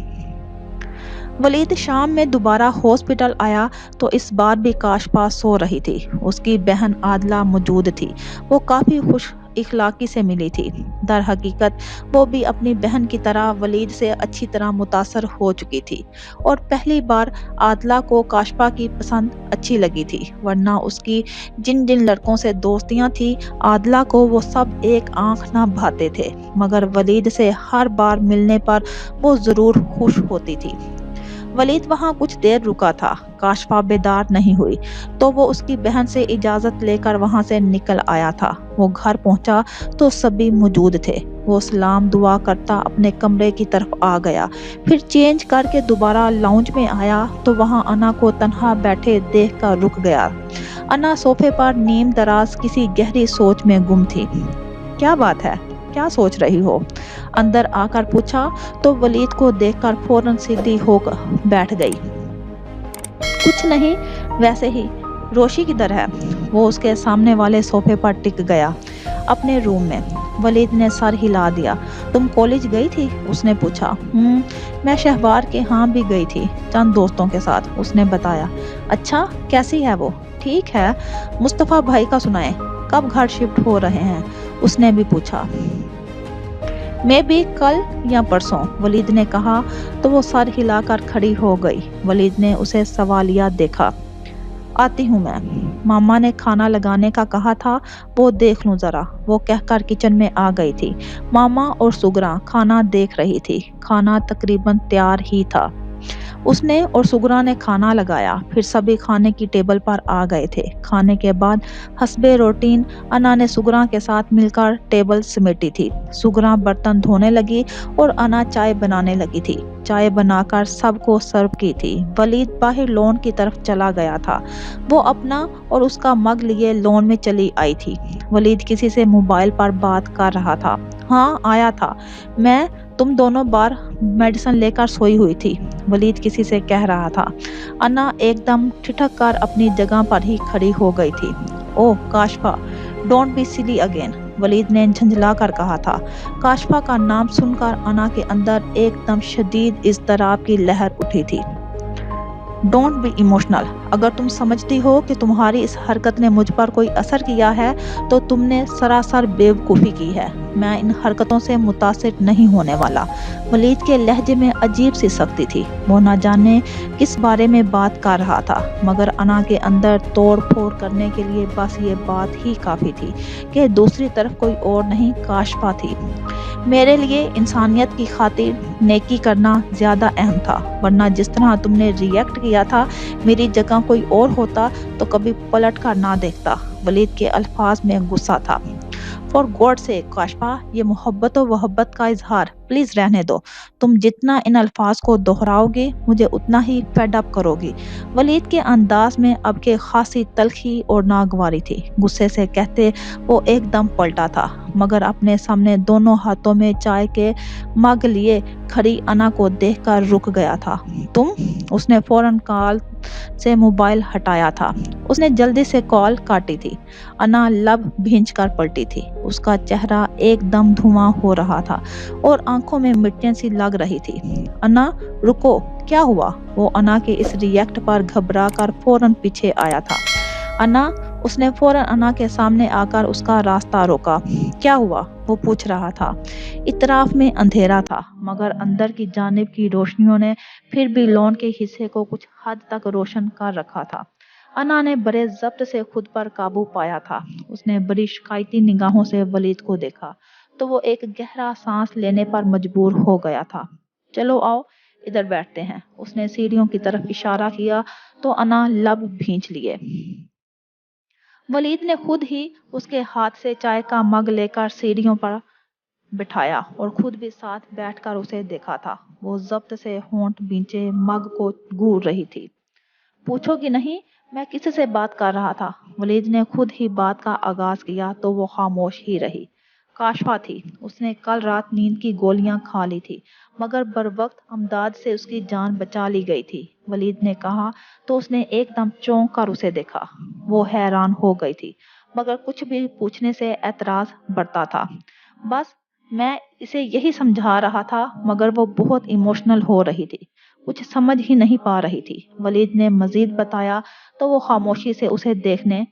वलीद शाम में दोबारा हॉस्पिटल आया तो इस बार भी काशपा सो रही थी। उसकी बहन आदला मौजूद थी। वो काफ़ी खुश इखलाकी से मिली थी। दर हकीकत वो भी अपनी बहन की तरह वलीद से अच्छी तरह मुतासर हो चुकी थी और पहली बार आदला को काशपा की पसंद अच्छी लगी थी, वरना उसकी जिन जिन लड़कों से दोस्तियां थी, आदला को वो सब एक आंख ना भाते थे, मगर वलीद से हर बार मिलने पर वो ज़रूर खुश होती थी। वलीद वहाँ कुछ देर रुका था। काशफा बेदार नहीं हुई तो वो उसकी बहन से इजाज़त लेकर वहाँ से निकल आया था। वो घर पहुँचा तो सभी मौजूद थे। वो सलाम दुआ करता अपने कमरे की तरफ आ गया, फिर चेंज करके दोबारा लाउंज में आया तो वहाँ अना को तन्हा बैठे देख कर रुक गया। अना सोफे पर नीम दराज किसी गहरी सोच में गुम थी। क्या बात है, क्या सोच रही हो? अंदर आकर पूछा तो वलीद को देखकर फौरन सीधी होकर बैठ गई। कुछ नहीं, वैसे ही। रोशी किधर है? वो उसके सामने वाले सोफे पर टिक गया। अपने रूम में। वलीद ने सर हिला दिया। तुम कॉलेज गई थी? उसने पूछा। मैं शहबार के यहाँ भी गई थी, चंद दोस्तों के साथ, उसने बताया। अच्छा, कैसी है वो? ठीक है। मुस्तफ़ा भाई का सुनाए, कब घर शिफ्ट हो रहे हैं? उसने भी पूछा। मैं भी कल या परसों, वलीद ने कहा तो वो सर हिलाकर खड़ी हो गई। वलीद ने उसे सवालिया देखा। आती हूँ मैं, मामा ने खाना लगाने का कहा था, वो देख लूं जरा, वो कहकर किचन में आ गई थी। मामा और सुगरा खाना देख रही थी। खाना तकरीबन तैयार ही था। उसने और सुगरा ने खाना लगाया, फिर सभी खाने की टेबल पर आ गए थे। खाने के बाद हस्बे रूटीन अना ने सुगरा के साथ मिलकर टेबल समेटी थी। सुगरा बर्तन धोने लगी और अना चाय बनाने लगी थी। चाय बनाकर सबको सर्व की थी। वलीद बाहर लॉन की तरफ चला गया था। वो अपना और उसका मग लिए लॉन में चली आई थी। वलीद किसी से मोबाइल पर बात कर रहा था। हाँ, आया था मैं, तुम दोनों बार मेडिसिन लेकर सोई हुई थी, वलीद किसी से कह रहा था। अन्ना एकदम ठिठक कर अपनी जगह पर ही खड़ी हो गई थी। Oh Kashfa, don't be silly again, Waleed ने झंझला कर कहा था। काशफा का नाम सुनकर अन्ना के अंदर एकदम शदीद इज़्तिराब की लहर उठी थी। डोंट बी इमोशनल, अगर तुम समझती हो कि तुम्हारी इस हरकत ने मुझ पर कोई असर किया है तो तुमने सरासर बेवकूफ़ी की है। मैं इन हरकतों से मुतासिर नहीं होने वाला। वलीद के लहजे में अजीब सी सख्ती थी। वो न जाने किस बारे में बात कर रहा था, मगर अना के अंदर तोड़ फोड़ करने के लिए बस ये बात ही काफ़ी थी कि दूसरी तरफ कोई और नहीं, काशफा थी। मेरे लिए इंसानियत की खातिर नेकी करना ज़्यादा अहम था, वरना जिस तरह तुमने रिएक्ट किया था, मेरी जगह कोई और होता तो कभी पलट कर ना देखता। वलीद के अल्फाज में गुस्सा था। फॉर गॉड से काशफा, ये मोहब्बत और वहब्बत का इजहार, प्लीज रहने दो। तुम जितना इन अल्फाज को दोहराओगे मुझे उतना ही फेड अप करोगी। वलीद के अंदाज में अब के खासी तलखी और नागवारी थी। गुस्से से कहते वो एकदम पलटा था, मगर अपने सामने दोनों हाथों में चाय के मग लिए खड़ी अना को देखकर रुक गया था। तुम? उसने फौरन कॉल से मोबाइल हटाया था। उसने जल्दी से कॉल काटी थी। अना लब भींच कर पलटी थी। उसका चेहरा एकदम धुआं हो रहा था और आंखों में मिट्टियां सी लग रही थी। अना, रुको, क्या हुआ? वो अना के इस रिएक्ट पर घबरा कर फौरन पीछे आया था। अना, उसने फौरन अना के सामने आकर उसका रास्ता रोका। क्या हुआ? वो पूछ रहा था। इतराफ में अंधेरा था, मगर अंदर की जानिब की रोशनियों ने फिर भी लॉन के हिस्से को कुछ हद तक रोशन कर रखा था। अना ने बड़े जब्त से खुद पर काबू पाया था। उसने बड़ी शिकायती निगाहों से वलीद को देखा तो वो एक गहरा सांस लेने पर मजबूर हो गया था। चलो आओ, इधर बैठते हैं। उसने सीढ़ियों की तरफ इशारा किया तो अना लब भींच लिए। वलीद ने खुद ही उसके हाथ से चाय का मग लेकर सीढ़ियों पर बिठाया और खुद भी साथ बैठकर उसे देखा था। वो जब्त से होंठ भींचे मग को घूर रही थी। पूछोगी नहीं मैं किसी से बात कर रहा था? वलीद ने खुद ही बात का आगाज किया तो वो खामोश ही रही। काशफा थी। उसने कल रात नींद की गोलियां खा ली थी, मगर बरवक्त अमदाद से उसकी जान बचा ली गई थी। वलीद ने कहा तो उसने एकदम चौंक कर उसे देखा। वो हैरान हो गई थी, मगर कुछ भी पूछने से एतराज बढ़ता था। बस मैं इसे यही समझा रहा था, मगर वो बहुत इमोशनल हो रही थी, कुछ समझ ही नहीं पा रही थी। वलीद ने मजीद बताया तो वो खामोशी से उसे देखने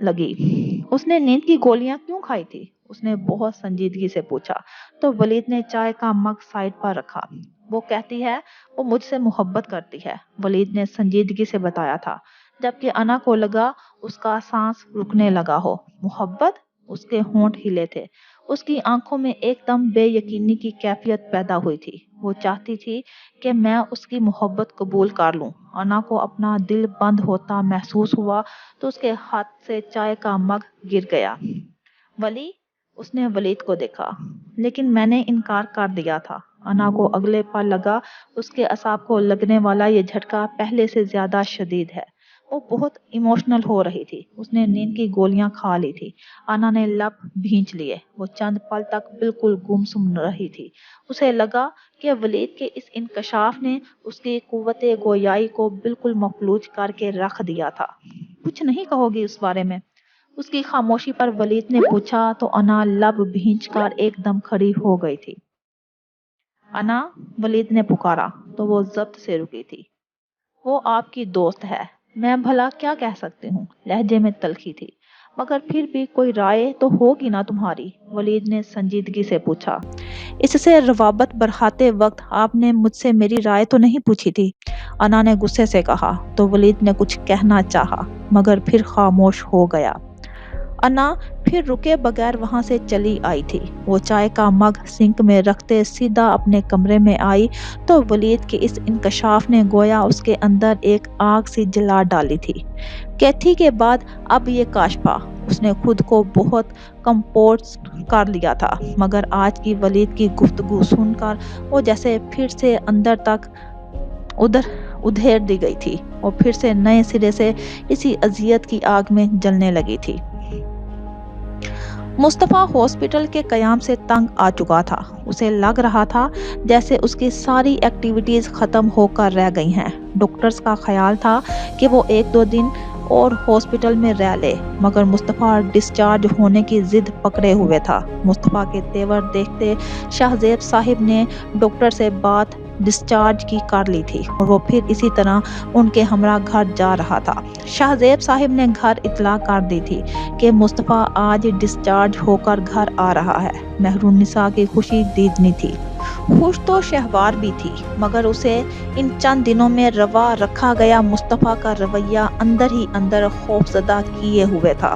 लगी। उसने नींद की गोलियां क्यों खाई थी? उसने बहुत संजीदगी से पूछा तो वलीद ने चाय का मग साइड पर रखा। वो कहती है वो मुझसे मोहब्बत करती है, वलीद ने संजीदगी से बताया था, जबकि अना को लगा उसका सांस रुकने लगा हो। मोहब्बत? उसके होंठ हिले थे। उसकी आंखों में एकदम बेयकीनी की कैफियत पैदा हुई थी। वो चाहती थी कि मैं उसकी मोहब्बत कबूल कर लूं। अना को अपना दिल बंद होता महसूस हुआ तो उसके हाथ से चाय का मग गिर गया। वली, उसने वलीद को देखा, लेकिन मैंने इनकार कर दिया था। अना को अगले पल लगा उसके असाब को लगने वाला ये झटका पहले से ज्यादा शदीद है। वो बहुत इमोशनल हो रही थी। उसने नींद की गोलियां खा ली थी। अना ने लब भींच लिए। वो चंद पल तक बिल्कुल गुमसुम रही थी। उसे लगा कि वलीद के इस इंकशाफ ने उसकी कुव्वते गोयाई को बिल्कुल मफलूज करके रख दिया था। कुछ नहीं कहोगी उस बारे में? اس کی خاموشی پر ولید نے پوچھا تو انا لب بھینچ کر ایک دم کھڑی ہو گئی تھی۔ انا، ولید نے پکارا تو وہ ضبط سے رکی تھی۔ وہ آپ کی دوست ہے، میں بھلا کیا کہہ سکتی ہوں؟ لہجے میں تلخی تھی۔ مگر پھر بھی کوئی رائے تو ہوگی نا تمہاری؟ ولید نے سنجیدگی سے پوچھا۔ اس سے روابط بڑھاتے وقت آپ نے مجھ سے میری رائے تو نہیں پوچھی تھی؟ انا نے غصے سے کہا تو ولید نے کچھ کہنا چاہا مگر پھر خاموش ہو گیا۔ انا پھر رکے بغیر وہاں سے چلی آئی تھی۔ وہ چائے کا مگ سنک میں رکھتے سیدھا اپنے کمرے میں آئی تو ولید کے اس انکشاف نے گویا اس کے اندر ایک آگ سی جلا ڈالی تھی۔ کیتھی کے بعد اب یہ کاشفا اس نے خود کو بہت کمپوز کر لیا تھا، مگر آج کی ولید کی گفتگو سن کر وہ جیسے پھر سے اندر تک ادھیر دی گئی تھی اور پھر سے نئے سرے سے اسی اذیت کی آگ میں جلنے لگی تھی۔ مصطفیٰ ہاسپٹل کے قیام سے تنگ آ چکا تھا۔ اسے لگ رہا تھا جیسے اس کی ساری ایکٹیویٹیز ختم ہو کر رہ گئی ہیں۔ ڈاکٹرز کا خیال تھا کہ وہ 1-2 دن اور ہاسپٹل میں رہ لے، مگر مصطفیٰ ڈسچارج ہونے کی ضد پکڑے ہوئے تھا۔ مصطفیٰ کے تیور دیکھتے شاہ زیب صاحب نے ڈاکٹر سے بات ڈسچارج کی کر لی تھی اور وہ پھر اسی طرح ان کے ہمراہ گھر جا رہا تھا۔ شاہ زیب صاحب نے گھر اطلاع کر دی تھی کہ مصطفیٰ آج ڈسچارج ہو کر گھر آ رہا ہے۔ مہرالنساء کی خوشی دیدنی تھی۔ خوش تو شہوار بھی تھی، مگر اسے ان چند دنوں میں روا رکھا گیا مصطفیٰ کا رویہ اندر ہی اندر خوفزدہ کیے ہوئے تھا۔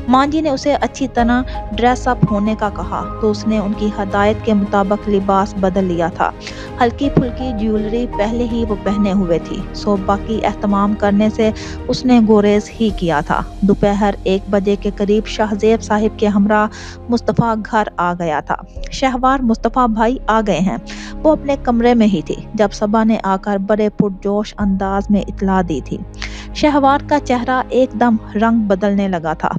ماں جی نے اسے اچھی طرح ڈریس اپ ہونے کا کہا تو اس نے ان کی ہدایت کے مطابق لباس بدل لیا تھا۔ ہلکی پھلکی جیولری پہلے ہی وہ پہنے ہوئے تھی، سو باقی اہتمام کرنے سے اس نے گریز ہی کیا تھا۔ دوپہر 1 بجے کے قریب شاہ زیب صاحب کے ہمراہ مصطفیٰ گھر آ گیا تھا۔ شہوار مصطفیٰ بھائی آ گئے ہیں۔ وہ اپنے کمرے میں ہی تھی جب صبا نے آ کر بڑے پرجوش انداز میں اطلاع دی تھی۔ شہوار کا چہرہ ایک دم رنگ بدلنے لگا تھا۔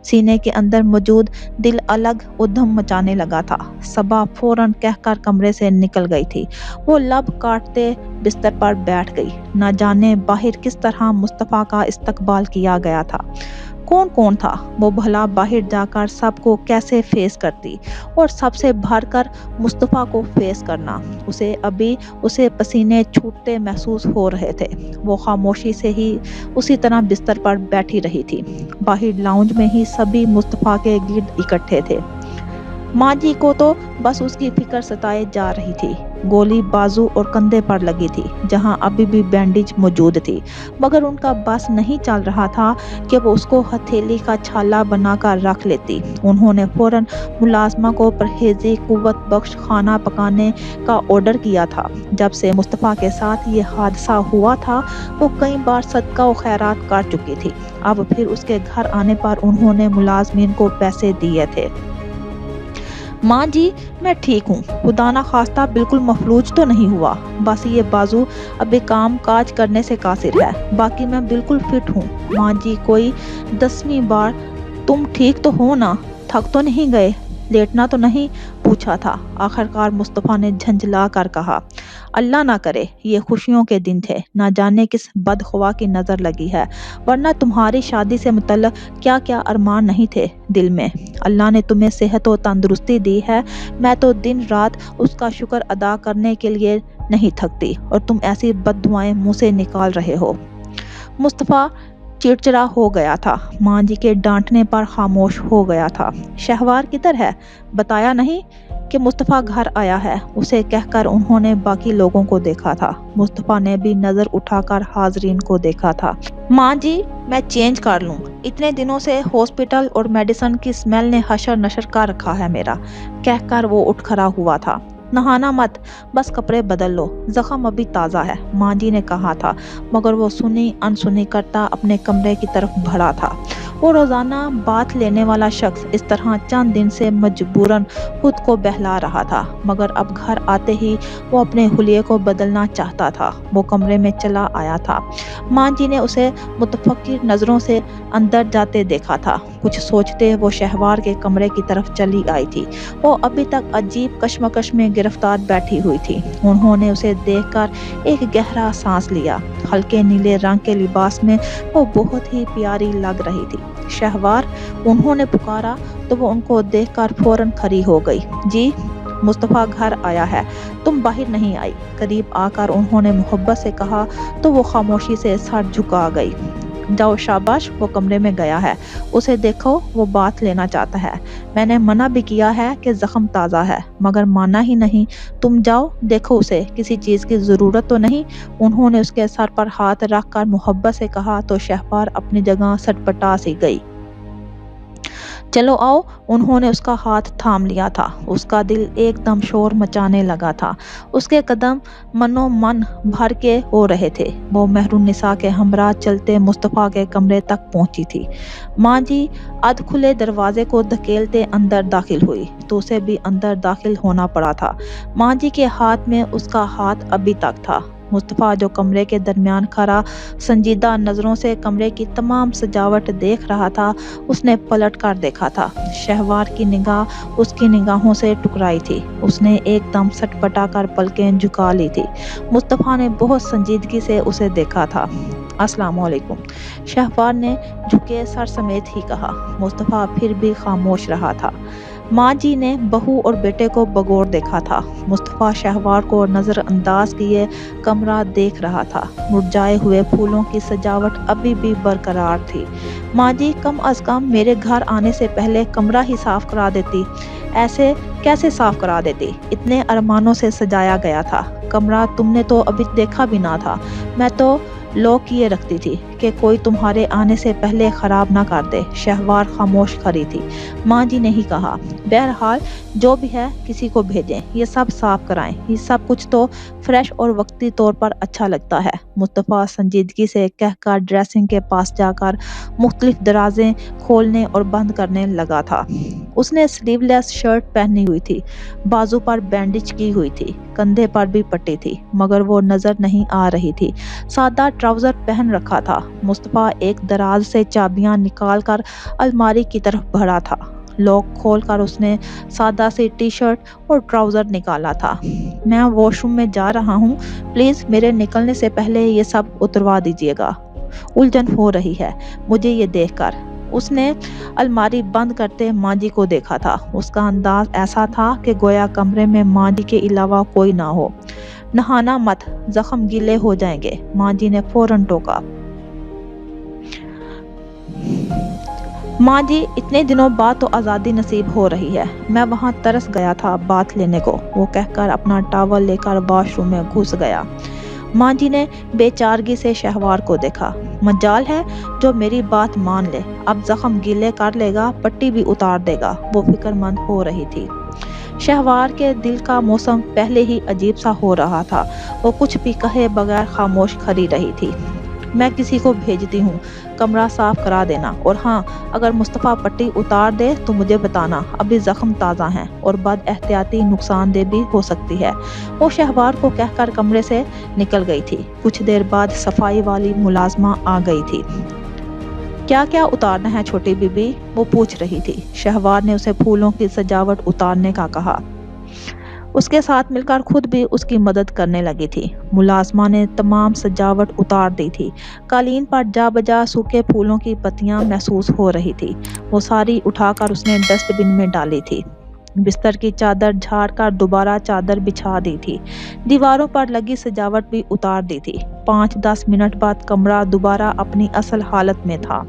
سینے کے اندر موجود دل الگ ادھم مچانے لگا تھا۔ صبا فوراً کہہ کر کمرے سے نکل گئی تھی۔ وہ لب کاٹتے بستر پر بیٹھ گئی۔ نہ جانے باہر کس طرح مصطفیٰ کا استقبال کیا گیا تھا۔ کون تھا وہ بھلا باہر جا کر سب کو کیسے فیس کرتی، اور سب سے بڑھ کر مصطفیٰ کو فیس کرنا۔ اسے پسینے چھوٹتے محسوس ہو رہے تھے۔ وہ خاموشی سے ہی اسی طرح بستر پر بیٹھی رہی تھی۔ باہر لاؤنج میں ہی سبھی مصطفیٰ کے گرد اکٹھے تھے۔ ماں جی کو تو بس اس کی فکر ستائے جا رہی تھی۔ گولی بازو اور کندھے پر لگی تھی جہاں ابھی بھی بینڈیج موجود تھی، مگر ان کا بس نہیں چل رہا تھا کہ وہ اس کو ہتھیلی کا چھالا بنا کر رکھ لیتی۔ انہوں نے فوراً ملازمہ کو پرہیزی قوت بخش کھانا پکانے کا آرڈر کیا تھا۔ جب سے مصطفیٰ کے ساتھ یہ حادثہ ہوا تھا وہ کئی بار صدقہ و خیرات کر چکی تھی، اب پھر اس کے گھر آنے پر انہوں نے ملازمین کو پیسے دیے تھے۔ ماں جی میں ٹھیک ہوں، خدا نہ خواستہ بالکل مفلوج تو نہیں ہوا، بس یہ بازو ابھی کام کاج کرنے سے قاصر ہے، باقی میں بالکل فٹ ہوں۔ ماں جی کوئی 10ویں بار تم ٹھیک تو ہو نا، تھک تو نہیں گئے، لیٹنا تو نہیں پوچھا تھا۔ آخرکار مصطفیٰ نے جھنجھلا کر کہا، اللہ نہ کرے یہ خوشیوں کے دن تھے، نہ جانے کس بدخواہ کی نظر لگی ہے، ورنہ تمہاری شادی سے متعلق کیا کیا ارمان نہیں تھے دل میں۔ اللہ نے تمہیں صحت و تندرستی دی ہے، میں تو دن رات اس کا شکر ادا کرنے کے لیے نہیں تھکتی، اور تم ایسی بد دعائیں منہ سے نکال رہے ہو۔ مصطفیٰ چڑچڑا ہو گیا تھا، ماں جی کے ڈانٹنے پر خاموش ہو گیا تھا۔ شہوار کدھر ہے؟ بتایا نہیں کہ مصطفیٰ گھر آیا ہے؟ اسے کہہ کر انہوں نے باقی لوگوں کو دیکھا تھا۔ مصطفیٰ نے بھی نظر اٹھا کر حاضرین کو دیکھا تھا۔ ماں جی میں چینج کر لوں، اتنے دنوں سے ہاسپٹل اور میڈیسن کی سمیل نے حشر نشر کر رکھا ہے میرا، کہہ کر وہ اٹھ کھڑا ہوا تھا۔ نہانا مت، بس کپڑے بدل لو، زخم ابھی تازہ ہے، ماں جی نے کہا تھا، مگر وہ سنی انسنی کرتا اپنے کمرے کی طرف بڑھا تھا۔ وہ روزانہ باتھ لینے والا شخص اس طرح چند دن سے مجبوراً خود کو بہلا رہا تھا، مگر اب گھر آتے ہی وہ اپنے حلیے کو بدلنا چاہتا تھا۔ وہ کمرے میں چلا آیا تھا۔ ماں جی نے اسے متفکر نظروں سے اندر جاتے دیکھا تھا۔ کچھ سوچتے وہ شہوار کے کمرے کی طرف چلی آئی تھی۔ وہ ابھی تک عجیب کشمکش میں گرفتار بیٹھی ہوئی تھی۔ انہوں نے اسے دیکھ کر ایک گہرا سانس لیا۔ ہلکے نیلے رنگ کے لباس میں وہ بہت ہی پیاری لگ رہی تھی۔ शहवार, उन्होंने पुकारा तो वो उनको देखकर फौरन खड़ी हो गई। जी, मुस्तफ़ा घर आया है, तुम बाहर नहीं आई। करीब आकर उन्होंने मोहब्बत से कहा तो वो खामोशी से सर झुका गई। जाओ शाबाश, वो कमरे में गया है, उसे देखो, वो बात लेना चाहता है। मैंने मना भी किया है कि जख्म ताज़ा है, मगर माना ही नहीं। तुम जाओ, देखो उसे किसी चीज़ की ज़रूरत तो नहीं। उन्होंने उसके सर पर हाथ रख कर मोहब्बत से कहा तो शहवार अपनी जगह सटपटा सी गई। चलो आओ, उन्होंने उसका हाथ थाम लिया था। उसका दिल एकदम शोर मचाने लगा था। उसके कदम मनो मन भर के हो रहे थे। वो मेहरुन्निसा के हमरा चलते मुस्तफ़ा के कमरे तक पहुंची थी। माँ जी अध खुले दरवाजे को धकेलते अंदर दाखिल हुई तो उसे भी अंदर दाखिल होना पड़ा था। माँ जी के हाथ में उसका हाथ अभी तक था। मुस्तफ़ा जो कमरे के दरमियान खड़ा संजीदा नज़रों से कमरे की तमाम सजावट देख रहा था, उसने पलट कर देखा था। शहवार की निगाह उसकी निगाहों से टकराई थी। उसने एकदम सटपटा कर पलकें झुका ली थी। मुस्तफ़ा ने बहुत संजीदगी से उसे देखा था। अस्सलाम वालेकुम, शहवार ने झुके सर समेत ही कहा। मुस्तफ़ा फिर भी खामोश रहा था। माँ जी ने बहू और बेटे को बगौर देखा था। मुस्तफ़ा शहवार को नज़रअंदाज किए कमरा देख रहा था। मुरझाए हुए फूलों की सजावट अभी भी बरकरार थी। माँ जी, कम अज़ कम मेरे घर आने से पहले कमरा ही साफ़ करा देती। ऐसे कैसे साफ़ करा देती? इतने अरमानों से सजाया गया था। कमरा तुमने तो अभी देखा भी ना था। मैं तो लॉक किए रखती थी कि कोई तुम्हारे आने से पहले ख़राब ना कर दे। शहवार खामोश खड़ी थी। माँ जी ने ही कहा, बहरहाल जो भी है किसी को भेजें, ये सब साफ कराएं। ये सब कुछ तो फ्रेश और वक्ती तौर पर अच्छा लगता है। मुस्तफ़ा संजीदगी से कहकर ड्रेसिंग के पास जाकर मुख्तलिफ दराजें खोलने और बंद करने लगा था। उसने स्लीवलेस शर्ट पहनी हुई थी, बाजू पर बैंडेज की हुई थी, कंधे पर भी पट्टी थी, मगर वो नज़र नहीं आ रही थी। सादा ट्राउज़र पहन रखा था। मुस्तफ़ा एक दराज से चाबियां निकालकर अलमारी की तरफ बढ़ा था। लॉक खोलकर उसने सादा सी टी शर्ट और ट्राउज़र निकाला था। मैं वॉशरूम में जा रहा हूँ, प्लीज़ मेरे निकलने से पहले ये सब उतरवा दीजिएगा। उलझन हो रही है मुझे ये देखकर। उसने अलमारी बंद करते माँ जी को देखा था। उसका अंदाज ऐसा था कि गोया कमरे में माँ जी के अलावा कोई ना हो। नहाना मत, जख्म गीले हो जाएंगे, माँ जी ने फौरन टोका। माँ जी, इतने दिनों बाद तो आज़ादी नसीब हो रही है। मैं वहाँ तरस गया था बात लेने को, वो कहकर अपना टावल लेकर वॉशरूम में घुस गया। माँ जी ने बेचारगी से शहवार को देखा। मजाल है जो मेरी बात मान ले, अब जख्म गीले कर लेगा, पट्टी भी उतार देगा। वो फिक्रमंद हो रही थी। शहवार के दिल का मौसम पहले ही अजीब सा हो रहा था। वो कुछ भी कहे बगैर खामोश खड़ी रही थी। मैं किसी को भेजती हूँ, कमरा साफ करा देना, और हाँ, अगर मुस्तफ़ा पट्टी उतार दे तो मुझे बताना, अभी जख्म ताज़ा हैं और बद एहतियाती नुकसानदेह भी हो सकती है। वो शहवार को कहकर कमरे से निकल गई थी। कुछ देर बाद सफाई वाली मुलाजमा आ गई थी। क्या क्या उतारना है छोटी बीबी? वो पूछ रही थी। शहवार ने उसे फूलों की सजावट उतारने का कहा। उसके साथ मिलकर खुद भी उसकी मदद करने लगी थी। मुलाजमा ने तमाम सजावट उतार दी थी। कालीन पर जा बजा सूखे फूलों की पत्तियां महसूस हो रही थी। वो सारी उठाकर उसने डस्टबिन में डाली थी। बिस्तर की चादर झाड़कर दोबारा चादर बिछा दी थी। दीवारों पर लगी सजावट भी उतार दी थी। 5-10 मिनट बाद कमरा दोबारा अपनी असल हालत में था।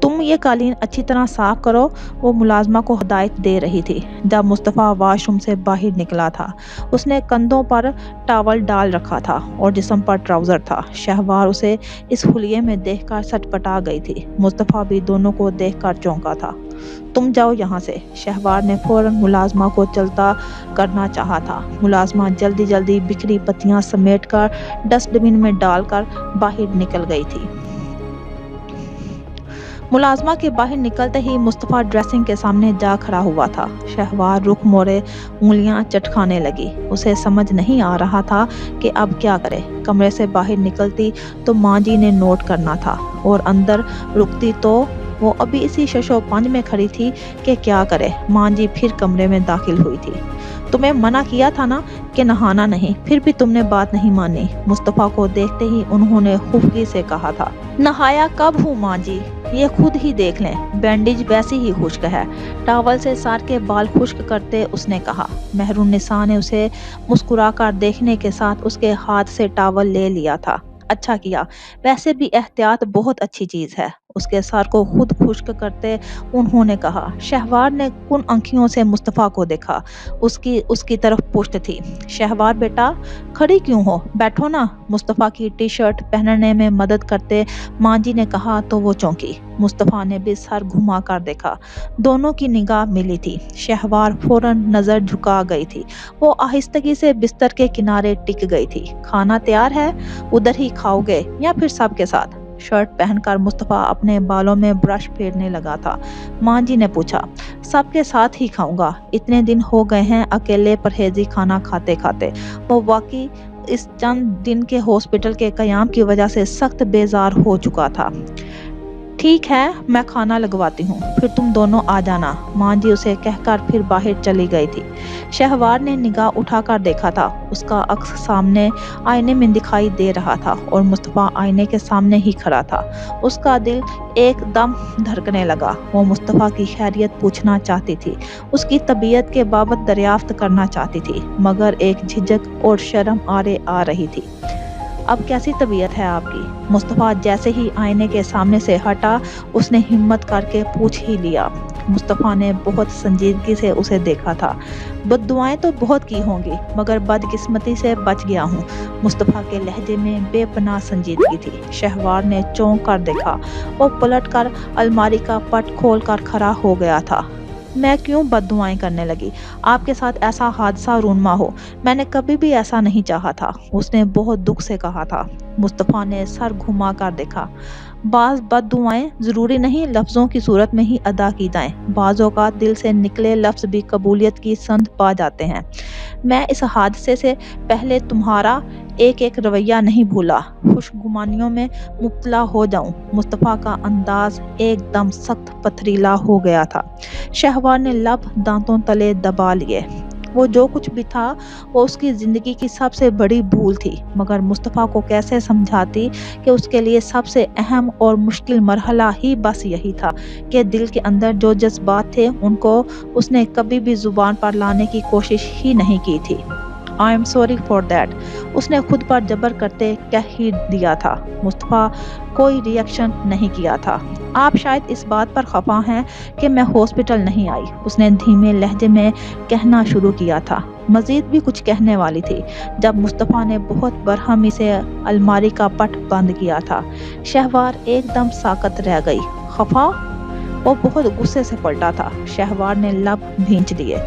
तुम ये कालीन अच्छी तरह साफ करो, वो मुलाजमा को हिदायत दे रही थी जब मुस्तफ़ा वॉशरूम से बाहर निकला था। उसने कंधों पर टॉवल डाल रखा था और जिस्म पर ट्राउज़र था। शहवार उसे इस हुलिये में देखकर सटपटा गई थी। मुस्तफ़ा भी दोनों को देखकर चौंका था। तुम जाओ यहाँ से, शहवार ने फौरन मुलाजमा को चलता करना चाहा था। मुलाजमा जल्दी जल्दी बिखरी पत्तियाँ समेटकर डस्टबिन में डालकर बाहर निकल गई थी। मुलाजमा के बाहर निकलते ही मुस्तफ़ा ड्रेसिंग के सामने जा खड़ा हुआ था। शहवार रुख मोड़े उंगलियां चटखाने लगी। उसे समझ नहीं आ रहा था कि अब क्या करे। कमरे से बाहर निकलती तो माँ जी ने नोट करना था, और अंदर रुकती तो वो अभी इसी शशोपंज में खड़ी थी कि क्या करे। माँ जी फिर कमरे में दाखिल हुई थी। तुम्हें मना किया था ना कि नहाना नहीं, फिर भी तुमने बात नहीं मानी। मुस्तफ़ा को देखते ही उन्होंने खुफगी से कहा था। नहाया कब हूँ माँ जी, ये खुद ही देख लें, बैंडेज वैसे ही खुश्क है। टॉवल से सर के बाल खुश्क करते उसने कहा। मेहरुन्निसा ने उसे मुस्कुराकर देखने के साथ उसके हाथ से टॉवल ले लिया था। अच्छा किया, वैसे भी एहतियात बहुत अच्छी चीज है। उसके सर को खुद खुश्क करते उन्होंने कहा। शहवार ने कुन आंखियों से मुस्तफा को देखा। उसकी उसकी तरफ पुश्त थी। शहवार बेटा, खड़ी क्यों हो, बैठो ना। मुस्तफा की टी शर्ट पहनने में मदद करते माँ जी ने कहा तो वो चौंकी। मुस्तफा ने भी सर घुमा कर देखा। दोनों की निगाह मिली थी। शहवार फौरन नजर झुका गई थी। वो आहिस्तगी से बिस्तर के किनारे टिक गई थी। खाना तैयार है, उधर ही खाओगे या फिर सबके साथ। शर्ट पहनकर मुस्तफा अपने बालों में ब्रश फेरने लगा था। माँ जी ने पूछा, सबके साथ ही खाऊंगा, इतने दिन हो गए हैं अकेले परहेजी खाना खाते खाते। वो वाकई इस चंद दिन के हॉस्पिटल के कयाम की वजह से सख्त बेजार हो चुका था। ठीक है, मैं खाना लगवाती हूँ, फिर तुम दोनों आ जाना। माँ जी उसे कहकर फिर बाहर चली गई थी। शहवार ने निगाह उठाकर देखा था। उसका अक्स सामने आईने में दिखाई दे रहा था और मुस्तफा आईने के सामने ही खड़ा था। उसका दिल एकदम धड़कने लगा। वो मुस्तफा की खैरियत पूछना चाहती थी, उसकी तबीयत के बाबत दरियाफ्त करना चाहती थी, मगर एक झिझक और शर्म आरे आ रही थी। अब कैसी तबीयत है आपकी? मुस्तफा जैसे ही आईने के सामने से हटा, उसने हिम्मत करके पूछ ही लिया। मुस्तफा ने बहुत संजीदगी से उसे देखा था। बद्दुआएं तो बहुत की होंगी, मगर बदकिस्मती से बच गया हूँ। मुस्तफा के लहजे में बेपनाह संजीदगी थी। शहवार ने चौंक कर देखा। वो पलट कर अलमारी का पट खोल कर खड़ा हो गया था। मैं क्यों बद्दुआएं करने लगी? आपके साथ ऐसा हादसा रूनमा हो, मैंने कभी भी ऐसा नहीं चाहा था, उसने बहुत दुख से कहा था। मुस्तफा ने सर घुमा कर देखा। बाज बद्दुआएं जरूरी नहीं लफ्जों की सूरत में ही अदा की जाएं, बाज़ औक़ात दिल से निकले लफ्ज भी कबूलियत की संद पा जाते हैं। मैं इस हादसे से पहले तुम्हारा एक एक रवैया नहीं भूला, खुशगुमानियों में मुब्तला हो जाऊं। मुस्तफा का अंदाज एकदम सख्त पथरीला हो गया था। शहवार ने लब दांतों तले दबा लिए। वो जो कुछ भी था वो उसकी ज़िंदगी की सबसे बड़ी भूल थी, मगर मुस्तफ़ा को कैसे समझाती कि उसके लिए सबसे अहम और मुश्किल मरहला ही बस यही था कि दिल के अंदर जो जज्बात थे उनको उसने कभी भी ज़ुबान पर लाने की कोशिश ही नहीं की थी। I am sorry for that, उसने खुद पर जबर करते कह ही दिया था। मुस्तफ़ा कोई रिएक्शन नहीं किया था। आप शायद इस बात पर खफा हैं कि मैं हॉस्पिटल नहीं आई, उसने धीमे लहजे में कहना शुरू किया था। मजीद भी कुछ कहने वाली थी जब मुस्तफ़ा ने बहुत बरहमी से अलमारी का पट बंद किया था। शहवार एकदम साकत रह गई। खफा? वो बहुत गुस्से से पलटा था। शहवार ने लब भींच लिए।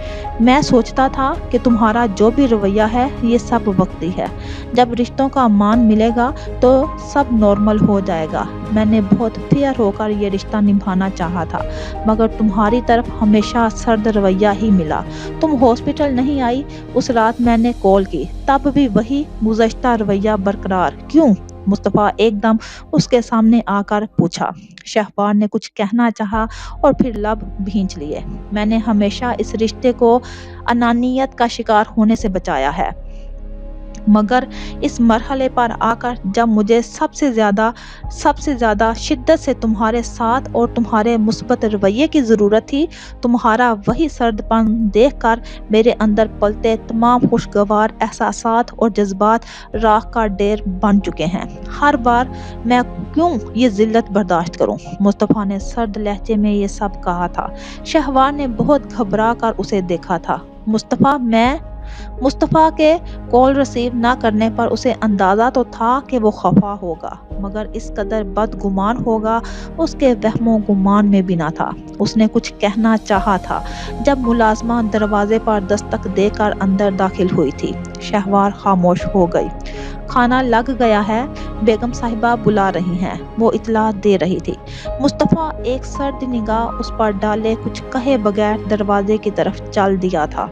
मैं सोचता था कि तुम्हारा जो भी रवैया है ये सब वक्ती है, जब रिश्तों का मान मिलेगा तो सब नॉर्मल हो जाएगा। मैंने बहुत फेयर होकर ये रिश्ता निभाना चाहा था, मगर तुम्हारी तरफ हमेशा सर्द रवैया ही मिला। तुम हॉस्पिटल नहीं आई, उस रात मैंने कॉल की, तब भी वही गुज़श्ता रवैया बरकरार। क्यों? मुस्तफ़ा एकदम उसके सामने आकर पूछा। शहवार ने कुछ कहना चाहा और फिर लब भींच लिए। मैंने हमेशा इस रिश्ते को अनानियत का शिकार होने से बचाया है, मगर इस मरहले पर आकर जब मुझे सबसे ज़्यादा शिद्दत से तुम्हारे साथ और तुम्हारे मुस्बत रवैये की ज़रूरत थी, तुम्हारा वही सर्दपन देखकर मेरे अंदर पलते तमाम खुशगवार एहसासात और जज्बात राख का ढेर बन चुके हैं। हर बार मैं क्यों ये ज़िल्लत बर्दाश्त करूं? मुस्तफ़ा ने सर्द लहजे में ये सब कहा था। शहवार ने बहुत घबरा कर उसे देखा था। मुस्तफ़ा के कॉल रिसीव ना करने पर उसे अंदाज़ा तो था कि वो खफा होगा, मगर इस कदर बदगुमान होगा उसके वहमो गुमान में भी ना था। उसने कुछ कहना चाहा था जब मुलाजमा दरवाजे पर दस्तक देकर अंदर दाखिल हुई थी। शहवार खामोश हो गई। खाना लग गया है, बेगम साहिबा बुला रही हैं, वो इतला दे रही थी। मुस्तफ़ा एक सर्द निगाह उस पर डाले कुछ कहे बगैर दरवाजे की तरफ चल दिया था।